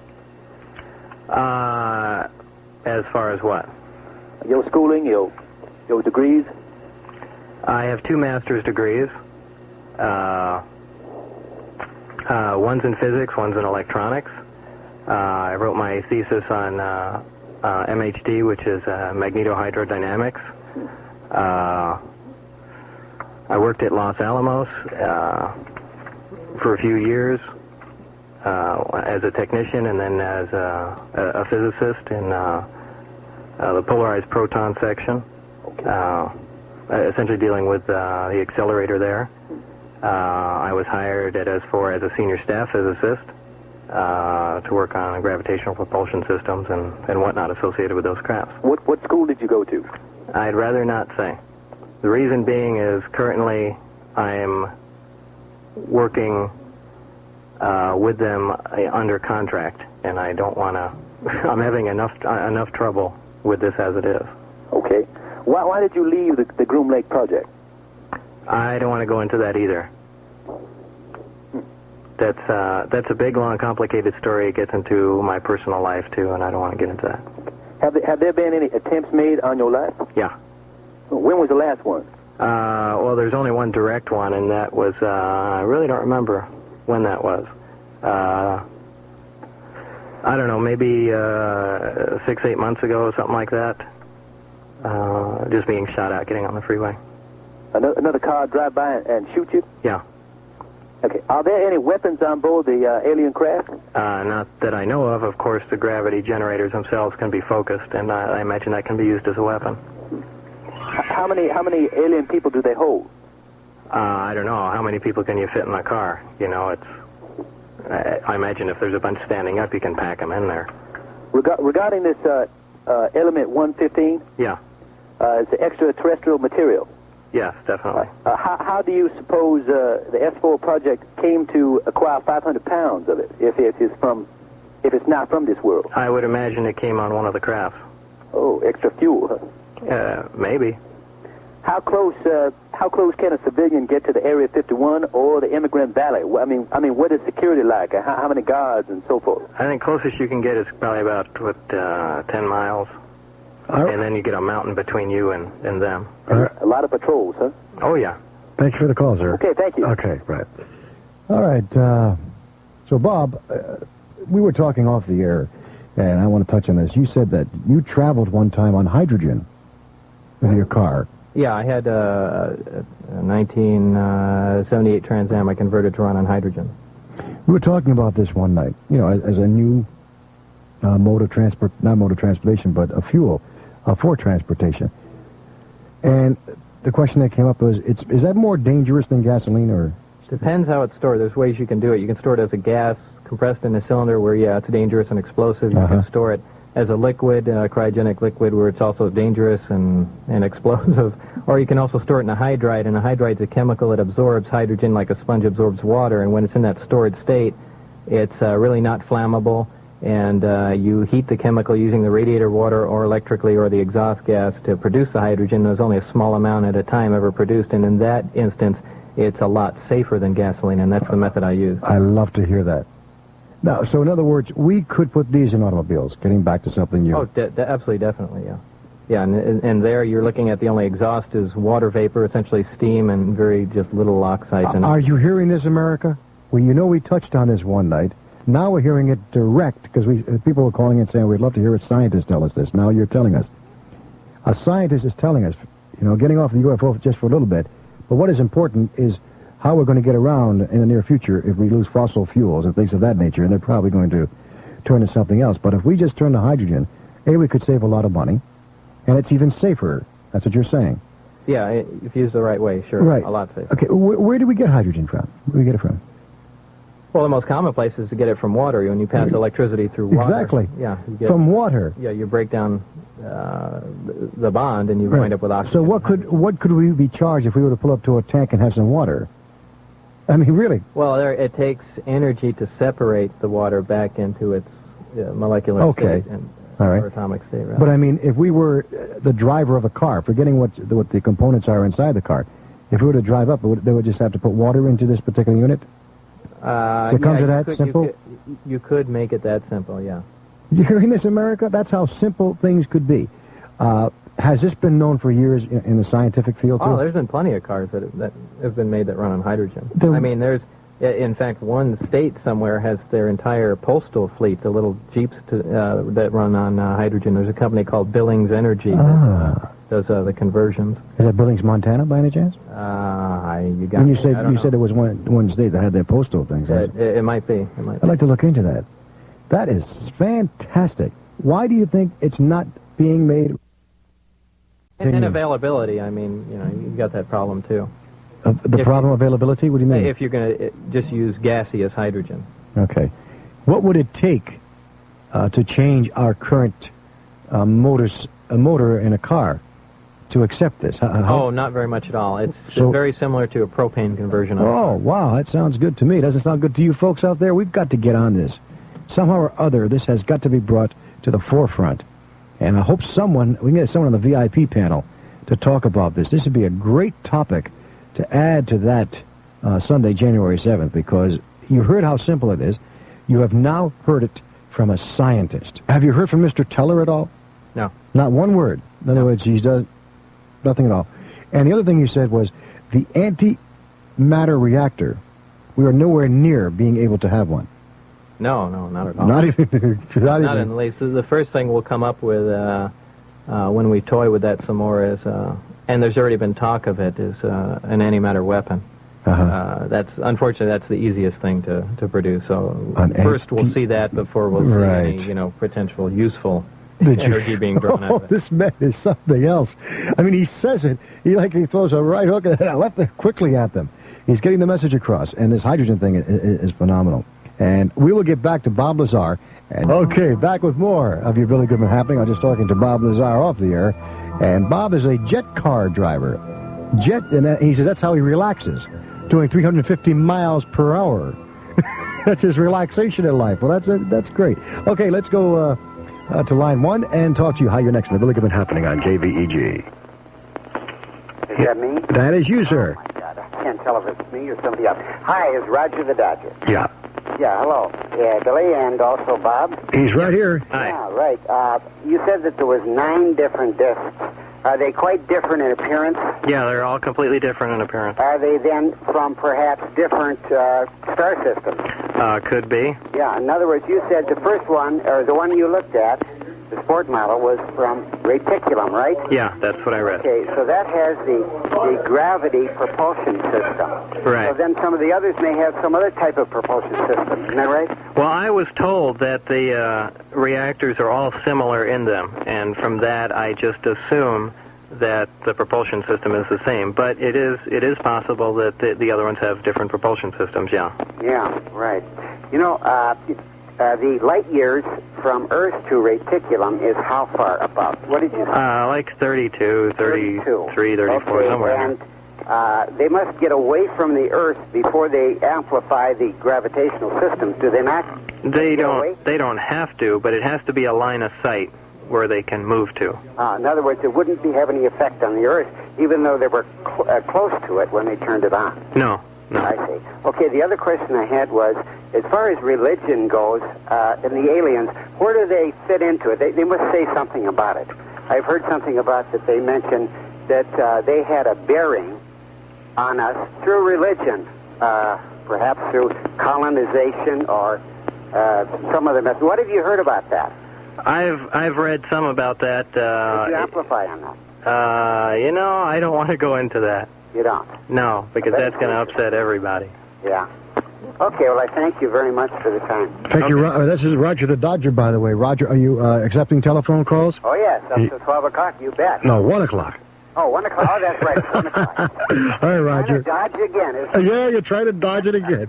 As far as what? Your schooling, your degrees? I have 2 master's degrees. One's in physics, one's in electronics. I wrote my thesis on MHD, which is magnetohydrodynamics. I worked at Los Alamos for a few years as a technician and then as a physicist in the polarized proton section, essentially dealing with the accelerator there. I was hired at S4 as a senior staff physicist to work on gravitational propulsion systems and whatnot associated with those crafts. What school did you go to? I'd rather not say. The reason being is currently I am working with them under contract, and I don't want to. I'm having enough trouble with this as it is. Okay. Why did you leave the Groom Lake project? I don't want to go into that either. That's a big, long, complicated story. It gets into my personal life too, and I don't want to get into that. Have there been any attempts made on your life? Yeah. When was the last one? Well, there's only one direct one, and that was, I really don't remember when that was. I don't know, maybe 6-8 months ago, something like that. Just being shot at, getting on the freeway. Another car drive by and shoot you? Yeah. Okay. Are there any weapons on board the alien craft? Not that I know of. Of course, the gravity generators themselves can be focused, and I imagine that can be used as a weapon. How many alien people do they hold? I don't know. How many people can you fit in a car? You know, I imagine if there's a bunch standing up, you can pack them in there. Regarding this element 115? Yeah. It's an extraterrestrial material. Yes, definitely. How do you suppose the S4 project came to acquire 500 pounds of it, if it's not from this world? I would imagine it came on one of the crafts. Oh, extra fuel, huh? Maybe. How close how close can a civilian get to the Area 51 or the Immigrant Valley? I mean, what is security like? How many guards and so forth? I think closest you can get is probably about 10 miles, and then you get a mountain between you and them. A lot of patrols, huh? Oh yeah. Thank you for the call, sir. Okay, thank you. Okay, right. All right. So, Bob, we were talking off the air, and I want to touch on this. You said that you traveled one time on hydrogen in your car. Yeah, I had a 1978 Trans Am I converted to run on hydrogen. We were talking about this one night, as a new mode of transport, not mode of transportation, but a fuel for transportation. And the question that came up was, is that more dangerous than gasoline, or? Depends how it's stored. There's ways you can do it. You can store it as a gas compressed in a cylinder where, yeah, it's dangerous and explosive. You can store it as a liquid, cryogenic liquid, where it's also dangerous and explosive. Or you can also store it in a hydride, and a hydride's a chemical that absorbs hydrogen like a sponge absorbs water, and when it's in that stored state, it's really not flammable, and you heat the chemical using the radiator water or electrically or the exhaust gas to produce the hydrogen. There's only a small amount at a time ever produced, and in that instance, it's a lot safer than gasoline, and that's the method I use. I love to hear that. Now, so in other words, we could put these in automobiles, getting back to something you... Oh, absolutely, definitely, yeah. Yeah, and there you're looking at the only exhaust is water vapor, essentially steam, and very just little oxides. Are you hearing this, America? Well, we touched on this one night. Now we're hearing it direct, because people were calling in saying, we'd love to hear a scientist tell us this. Now you're telling us. A scientist is telling us, getting off the UFO just for a little bit, but what is important is how we're going to get around in the near future if we lose fossil fuels and things of that nature, and they're probably going to turn to something else. But if we just turn to hydrogen, we could save a lot of money, and it's even safer. That's what you're saying. Yeah, if used the right way, sure, right. A lot safer. Okay, where do we get hydrogen from? Where do we get it from? Well, the most common place is to get it from water. When you pass electricity through water. Exactly. Yeah. From water. Yeah, you break down the bond, and you wind up with oxygen. So what could we be charged if we were to pull up to a tank and have some water? I mean, really? Well, it takes energy to separate the water back into its molecular state and or atomic state. Rather. But I mean, if we were the driver of a car, forgetting what the components are inside the car, if we were to drive up, they would just have to put water into this particular unit? Does it come to that simple? You could make it that simple, yeah. You hearing this, America? That's how simple things could be. Has this been known for years in the scientific field, too? Oh, there's been plenty of cars that have been made that run on hydrogen. I mean, in fact, one state somewhere has their entire postal fleet, the little Jeeps that run on hydrogen. There's a company called Billings Energy that does the conversions. Is that Billings, Montana, by any chance? You said there was one state that had their postal things. It might be. I'd like to look into that. That is fantastic. Why do you think it's not being made? And availability. I mean, you've got that problem too. The problem availability? What do you mean? If you're going to just use gaseous hydrogen. Okay. What would it take to change our current motor in a car to accept this? Oh, not very much at all. It's very similar to a propane conversion. Oh, wow, that sounds good to me. Doesn't it sound good to you folks out there? We've got to get on this. Somehow or other, this has got to be brought to the forefront. And I hope we can get someone on the VIP panel to talk about this. This would be a great topic to add to that Sunday, January 7th, because you heard how simple it is. You have now heard it from a scientist. Have you heard from Mr. Teller at all? No. Not one word. In other words, he does nothing at all. And the other thing you said was the antimatter reactor. We are nowhere near being able to have one. No, not at all. Not even. Not in the least. The first thing we'll come up with when we toy with that some more is, and there's already been talk of it, is an antimatter weapon. Unfortunately, that's the easiest thing to produce. So first we'll see that before we'll see any, potential useful energy being drawn out of it. This man is something else. I mean, he says it. He throws a right hook and left it quickly at them. He's getting the message across, and this hydrogen thing is phenomenal. And we will get back to Bob Lazar. Okay, back with more of your Billy Goodman Happening. I'm just talking to Bob Lazar off the air. And Bob is a jet car driver. And he says that's how he relaxes, doing 350 miles per hour. That's his relaxation in life. Well, that's great. Okay, let's go to line one and talk to you. Hi, you're next on the Billy Goodman Happening on KVEG. Is that me? That is you, sir. Oh, my God. I can't tell if it's me or somebody else. Hi, is Roger the Dodger. Yeah. Yeah, hello. Yeah, Billy and also Bob. He's right here. Hi. Yeah, right. You said that there was 9 different discs. Are they quite different in appearance? Yeah, they're all completely different in appearance. Are they then from perhaps different star systems? Could be. Yeah, in other words, you said the first one, or the one you looked at, the sport model, was from reticulum, right? Yeah, that's what I read. Okay, so that has the gravity propulsion system. Right. So then some of the others may have some other type of propulsion system. Isn't that right? Well, I was told that the reactors are all similar in them, and from that I just assume that the propulsion system is the same. But it is possible that the other ones have different propulsion systems, yeah. Yeah, right. You know, the light years from Earth to reticulum is how far about? What did you say? Like 32, 33, 34, okay, somewhere. And they must get away from the Earth before they amplify the gravitational systems, do they not? They don't have to, but it has to be a line of sight where they can move to. In other words, it wouldn't have any effect on the Earth, even though they were close to it when they turned it on. No. I see. Okay, the other question I had was, as far as religion goes, and the aliens, where do they fit into it? They must say something about it. I've heard something about that they mentioned that they had a bearing on us through religion, perhaps through colonization or some other method. What have you heard about that? I've read some about that. Did you amplify on that? I don't want to go into that. You don't? No, because that's going to upset everybody. Yeah. Okay, well, I thank you very much for the time. Thank you. This is Roger the Dodger, by the way. Roger, are you accepting telephone calls? Oh, yes, up to 12 o'clock, you bet. No, 1 o'clock. Oh, 1 o'clock. Oh, that's right, 1 o'clock. All right, Roger. Trying to dodge again, isn't it? Yeah, you're trying to dodge it again.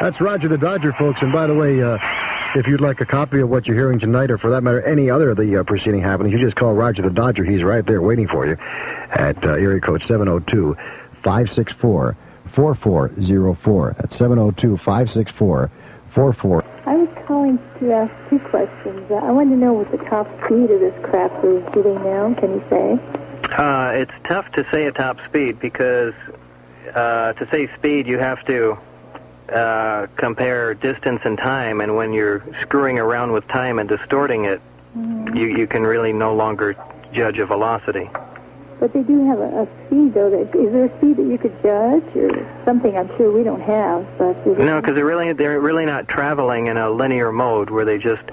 That's Roger the Dodger, folks. And by the way, if you'd like a copy of what you're hearing tonight, or for that matter, any other of the preceding happenings, you just call Roger the Dodger. He's right there waiting for you at area code 702-564-4404. That's 702-564-4404. I was calling to ask 2 questions. I wanted to know what the top speed of this craft is. Do they know? Can you say? It's tough to say a top speed because to say speed, you have to compare distance and time, and when you're screwing around with time and distorting it, you can really no longer judge a velocity. But they do have a speed, though. Is there a speed that you could judge, or something I'm sure we don't have? But no, because they're really not traveling in a linear mode where they just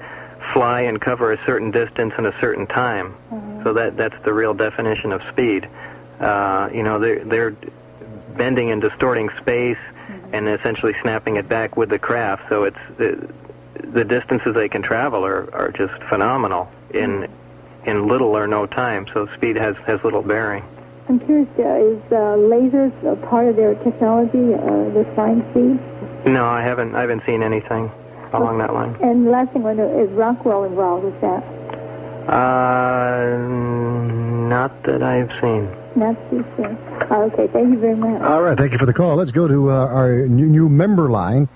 fly and cover a certain distance in a certain time. So that's the real definition of speed. They're bending and distorting space and essentially snapping it back with the craft. So it's the distances they can travel are just phenomenal in little or no time. So speed has little bearing. I'm curious, is lasers a part of their technology, their flying speed? No, I haven't seen anything along that line. And the last thing I know, is Rockwell involved with that? Not that I've seen. Not too sure. Okay, thank you very much. All right, thank you for the call. Let's go to our new member line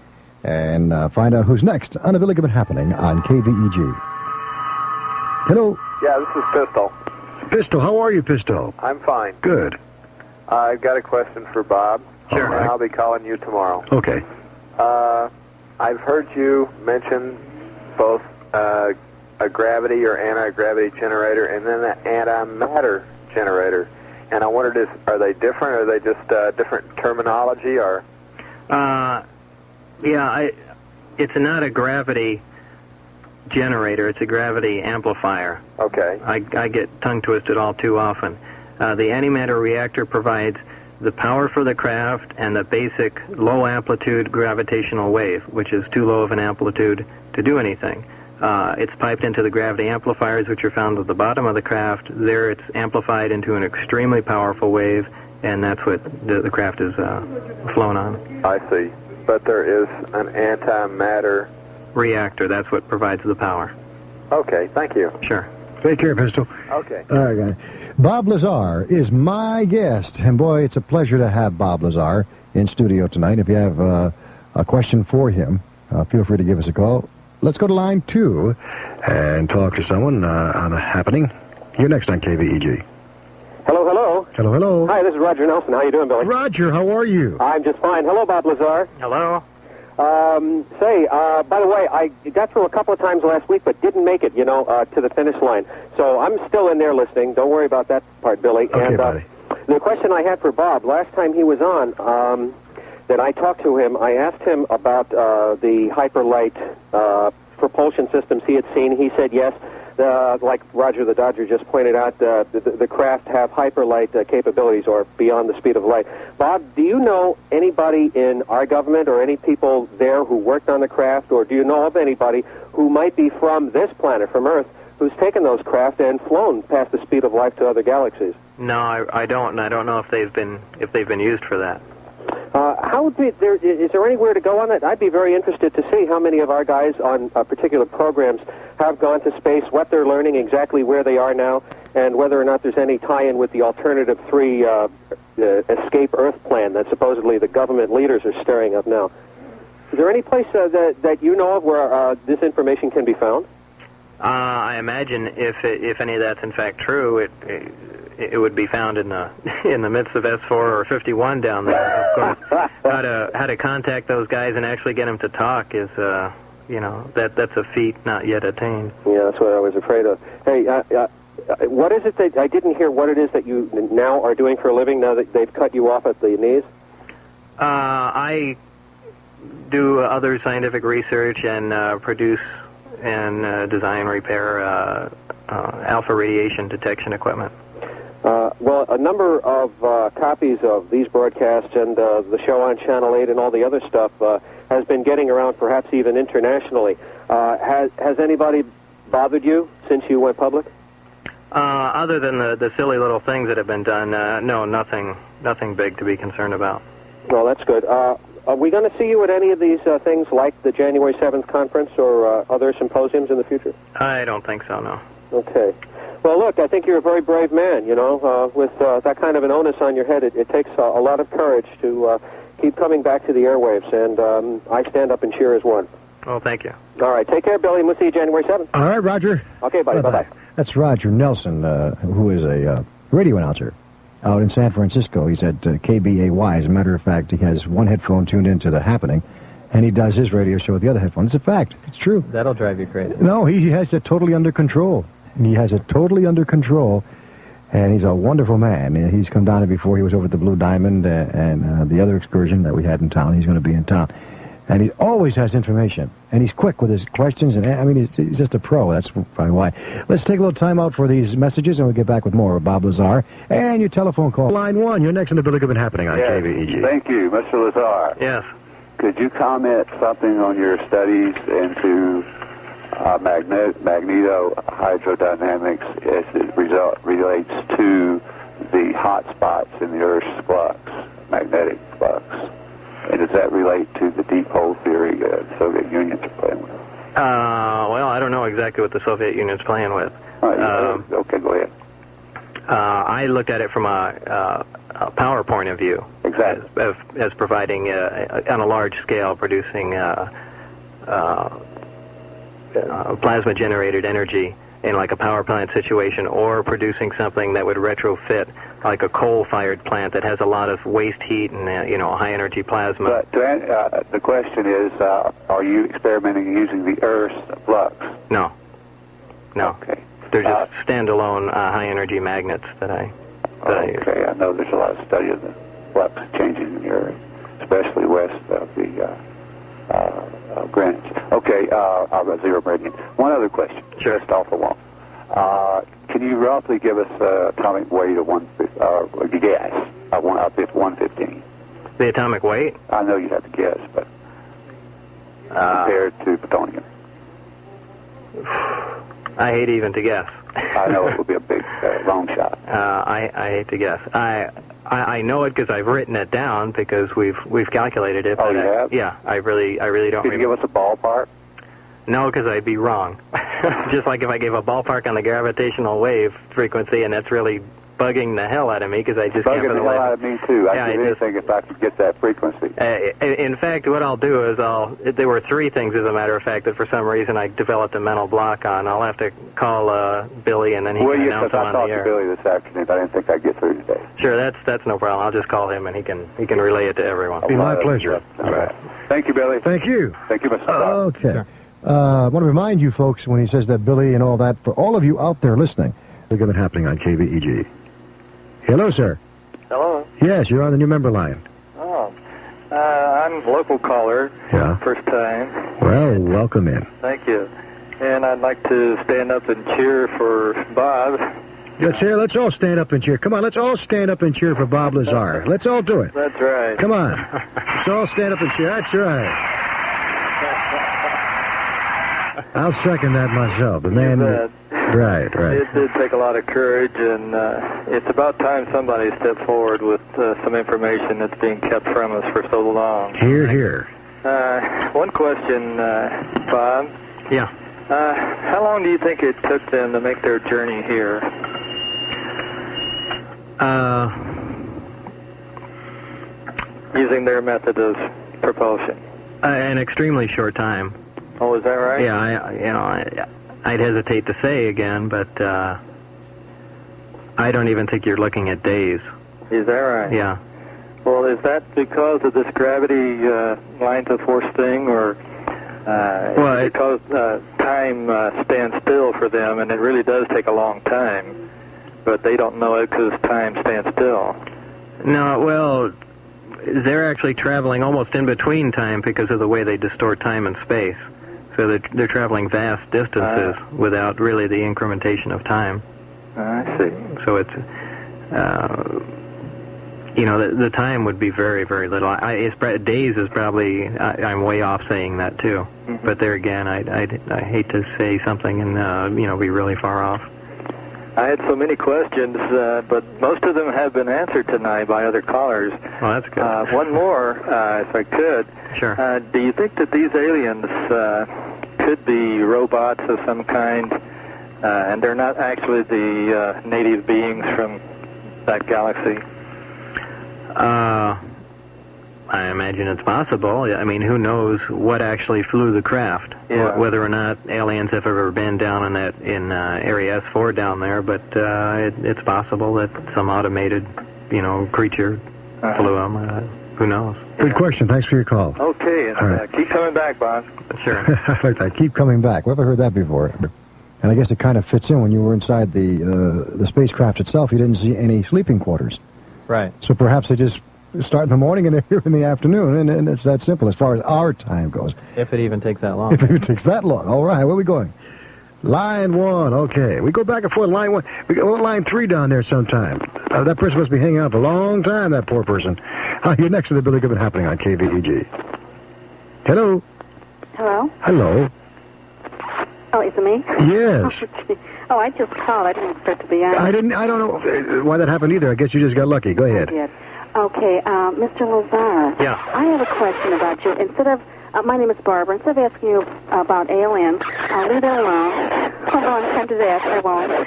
and find out who's next on the Billy Goodman Happening on KVEG. Hello. Yeah, this is Pistol. Pistol, how are you, Pistol? I'm fine. Good. I've got a question for Bob. Sure. And I'll be calling you tomorrow. Okay. I've heard you mention both a gravity or anti-gravity generator and then an antimatter generator. And I wondered, are they different? Are they just different terminology? Or? It's not a gravity generator. It's a gravity amplifier. Okay. I get tongue-twisted all too often. The antimatter reactor provides the power for the craft and the basic low-amplitude gravitational wave, which is too low of an amplitude to do anything. It's piped into the gravity amplifiers, which are found at the bottom of the craft. There it's amplified into an extremely powerful wave, and that's what the craft is flown on. I see. But there is an antimatter reactor. That's what provides the power. Okay, thank you. Sure. Take care, Pistol. Okay. All right, guys. Bob Lazar is my guest, and boy, it's a pleasure to have Bob Lazar in studio tonight. If you have a question for him, feel free to give us a call. Let's go to line 2 and talk to someone on a happening. You're next on KVEG. Hello, hello. Hello, hello. Hi, this is Roger Nelson. How you doing, Billy? Roger, how are you? I'm just fine. Hello, Bob Lazar. Hello. By the way, I got through a couple of times last week, but didn't make it, to the finish line. So I'm still in there listening. Don't worry about that part, Billy. Okay, buddy. The question I had for Bob, last time he was on, that I talked to him, I asked him about the hyperlight propulsion systems he had seen. He said yes. Like Roger the Dodger just pointed out, the craft have hyperlight capabilities, or beyond the speed of light. Bob, do you know anybody in our government or any people there who worked on the craft, or do you know of anybody who might be from this planet, from Earth, who's taken those craft and flown past the speed of light to other galaxies? No, I don't, and I don't know if they've been used for that. How would be there? Is there anywhere to go on that? I'd be very interested to see how many of our guys on particular programs have gone to space, what they're learning, exactly where they are now, and whether or not there's any tie-in with the Alternative 3 Escape Earth plan that supposedly the government leaders are stirring up now. Is there any place that you know of where this information can be found? I imagine if any of that's in fact true, it would be found in the midst of S4 or 51 down there. Of course, how to contact those guys and actually get them to talk is that's a feat not yet attained. Yeah, that's what I was afraid of. Hey, what is it that I didn't hear? What it is that you now are doing for a living now that they've cut you off at the knees? I do other scientific research and produce and design, repair alpha radiation detection equipment. Well, a number of copies of these broadcasts and the show on Channel 8 and all the other stuff has been getting around, perhaps even internationally. Has anybody bothered you since you went public? Other than the silly little things that have been done, no, nothing big to be concerned about. Well, that's good. Are we going to see you at any of these things like the January 7th conference or other symposiums in the future? I don't think so, no. Okay. Well, look, I think you're a very brave man, with that kind of an onus on your head. It takes a lot of courage to keep coming back to the airwaves, and I stand up and cheer as one. Well, thank you. All right, take care, Billy, and we'll see you January 7th. All right, Roger. Okay, buddy, bye-bye. That's Roger Nelson, who is a radio announcer out in San Francisco. He's at KBAY. As a matter of fact, he has one headphone tuned into the Happening, and he does his radio show with the other headphone. It's a fact. It's true. That'll drive you crazy. No, he has it totally under control. He has it totally under control, and he's a wonderful man. He's come down here before. He was over at the Blue Diamond and the other excursion that we had in town. He's going to be in town. And he always has information, and he's quick with his questions, and I mean, he's just a pro. That's probably why. Let's take a little time out for these messages, and we'll get back with more of Bob Lazar and your telephone call. Line 1, you're next on the Billy Goodman Happening on KVEG. Thank you, Mr. Lazar. Yes. Could you comment something on your studies into magnetohydrodynamics as it relates to the hot spots in the Earth's flux, magnetic flux? And does that relate to the deep hole theory the Soviet Union's playing with? Well, I don't know exactly what the Soviet Union's playing with. Okay, go ahead. I looked at it from a power point of view. Exactly. As providing, on a large scale, producing plasma-generated energy in like a power plant situation, or producing something that would retrofit like a coal-fired plant that has a lot of waste heat and high-energy plasma. But the question is, are you experimenting using the Earth's flux? No. Okay. They're just standalone high-energy magnets that I use. Okay, I know there's a lot of study of the flux changing in the Earth, especially west of the Greenwich. Okay, zero meridian. One other question, just off the wall. Can you roughly give us atomic weight of gas? 115. The atomic weight? I know you have to guess, but compared to plutonium. I hate even to guess. I know it would be a big long shot. I hate to guess. I know it because I've written it down because we've calculated it. Oh, you have? Yeah, I really don't. Can you give us a ballpark? No, because I'd be wrong. Just like if I gave a ballpark on the gravitational wave frequency, and that's really bugging the hell out of me because I just can't bugging the hell out of me too. I'd do anything if I could get that frequency. In fact, what I'll do is there were three things, as a matter of fact, that for some reason I developed a mental block on. I'll have to call Billy, and then he can announce them on the air. I talked to Billy this afternoon, but I didn't think I'd get through today. Sure, that's no problem. I'll just call him, and he can relay it to everyone. It'll be my pleasure. All right. Thank you, Billy. Thank you. Thank you, Mr. Bob. Okay. I want to remind you folks, when he says that, Billy, and all that, for all of you out there listening, Billy Goodman Happening on KVEG. Hello, sir. Hello. Yes, you're on the new member line. Oh, I'm a local caller. Yeah. First time. Well, welcome in. Thank you. And I'd like to stand up and cheer for Bob. Let's all stand up and cheer. Come on, let's all stand up and cheer for Bob Lazar. Let's all do it. That's right. Come on. Let's all stand up and cheer. That's right. I'll second that myself. The man, right. It did take a lot of courage, and it's about time somebody stepped forward with some information that's being kept from us for so long. Hear, hear. One question, Bob. Yeah. How long do you think it took them to make their journey here? Using their method of propulsion. An extremely short time. Oh, is that right? Yeah, I'd hesitate to say again, but I don't even think you're looking at days. Is that right? Yeah. Well, is that because of this gravity lines of force thing, or because time stands still for them, and it really does take a long time, but they don't know it because time stands still? No, well, they're actually traveling almost in between time because of the way they distort time and space. So they're traveling vast distances without really the incrementation of time. I see. So it's, the time would be very, very little. Days is probably, I'm way off saying that too. Mm-hmm. But there again, I hate to say something and, be really far off. I had so many questions, but most of them have been answered tonight by other callers. Well, that's good. One more, if I could. Sure. Do you think that these aliens could be robots of some kind, and they're not actually the native beings from that galaxy? I imagine it's possible. I mean, who knows what actually flew the craft? Yeah. Whether or not aliens have ever been down in Area S4 down there, but it's possible that some automated, creature flew them. Who knows? Good question. Thanks for your call. Okay, and keep coming back, Bob. Sure. I like that. Keep coming back. Whoever heard that before? And I guess it kind of fits in when you were inside the spacecraft itself. You didn't see any sleeping quarters. Right. So perhaps they just start in the morning and they're here in the afternoon, and it's that simple as far as our time goes. If it even takes that long. If it even takes that long. All right, where are we going? Line 1, okay. We go back and forth, line 1. We got line 3 down there sometime. That person must be hanging out for a long time, that poor person. You're next to the Billy Goodman Happening on KVEG. Hello. Hello? Hello. Oh, is it me? Yes. Oh, I just called. I didn't expect to be on. I don't know why that happened either. I guess you just got lucky. Go ahead. I did. Okay, Mr. Lazar. Yeah. I have a question about you. Instead of, my name is Barbara. Instead of asking you about aliens, I'll leave it alone. Although I'm tempted to ask, I won't.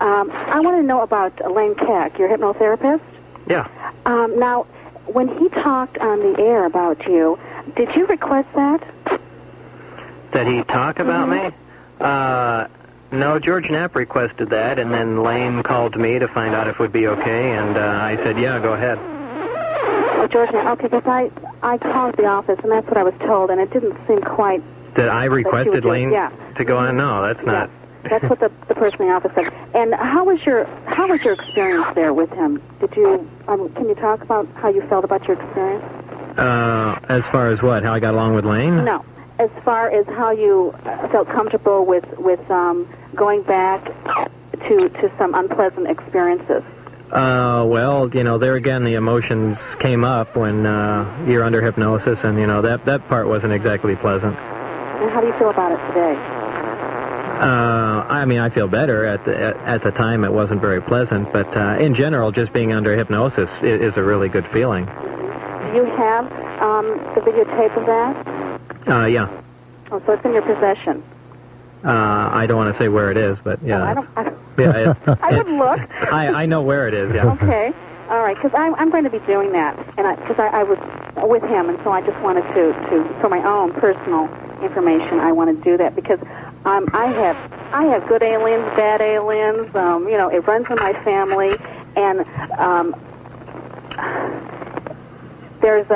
I want to know about Lane Keck, your hypnotherapist. Yeah. Now, when he talked on the air about you, did you request that? That he talk about me? No, George Knapp requested that, and then Lane called me to find out if it would be okay, and I said, yeah, go ahead. Oh, George Knapp, okay, because I called the office, and that's what I was told, and it didn't seem quite... That I requested Lane to go on? No, that's not... That's what the person in the office said. And how was your experience there with him? Did you can you talk about how you felt about your experience? As far as what? How I got along with Lane? No. As far as how you felt comfortable with going back to some unpleasant experiences. Well, there again, the emotions came up when you're under hypnosis, and that part wasn't exactly pleasant. And how do you feel about it today? I feel better. At the time, it wasn't very pleasant, but in general, just being under hypnosis is a really good feeling. Do you have the videotape of that? Yeah. Oh, so it's in your possession. I don't want to say where it is, but yeah. No, I don't Yeah, I would look. I know where it is, yeah. Okay. All right, because I'm going to be doing that, and because I was with him, and so I just wanted to, for my own personal information, I want to do that because I have good aliens, bad aliens. You know, it runs in my family, and there's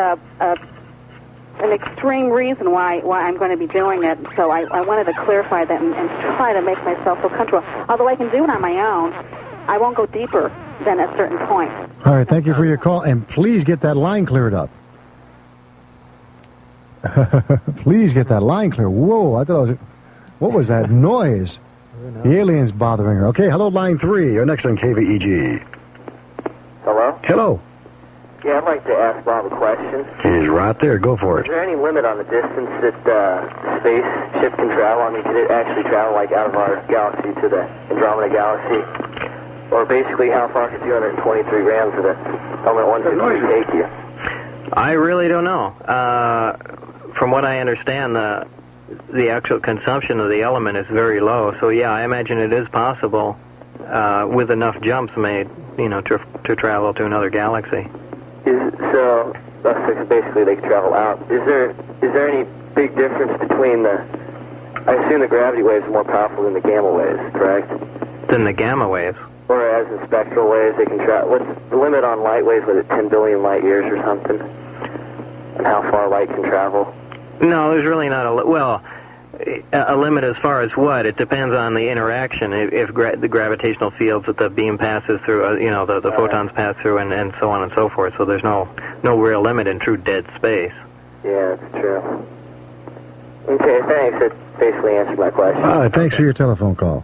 an extreme reason why I'm going to be doing it. So I wanted to clarify that and try to make myself feel comfortable. Although I can do it on my own, I won't go deeper than a certain point. All right, thank you for your call, and please get that line cleared up. Please get that line clear. Whoa, I thought what was that noise? The alien's bothering her. Okay, hello, line 3. You're next on KVEG. Hello? Hello. Yeah, I'd like to ask Bob a question. He's right there. Go for Is it. there any limit on the distance that spaceship can travel? I mean, could it actually travel, like, out of our galaxy to the Andromeda Galaxy? Or basically, how far could 223 grams of the element 150 take you? I really don't know. From what I understand, the actual consumption of the element is very low. So, yeah, I imagine it is possible with enough jumps made, you know, to travel to another galaxy. So basically they can travel out. Is there any big difference between I assume the gravity waves are more powerful than the gamma waves, correct? Than the gamma waves? Or as in spectral waves, they can travel. What's the limit on light waves? Was it 10 billion light years or something? And how far light can travel? No, there's really not a limit as far as what. It depends on the interaction. If the gravitational fields that the beam passes through, you know, the photons pass through, and so on and so forth. So there's no real limit in true dead space. Yeah, that's true. Okay, thanks. That basically answered my question. All right, thanks for your telephone call.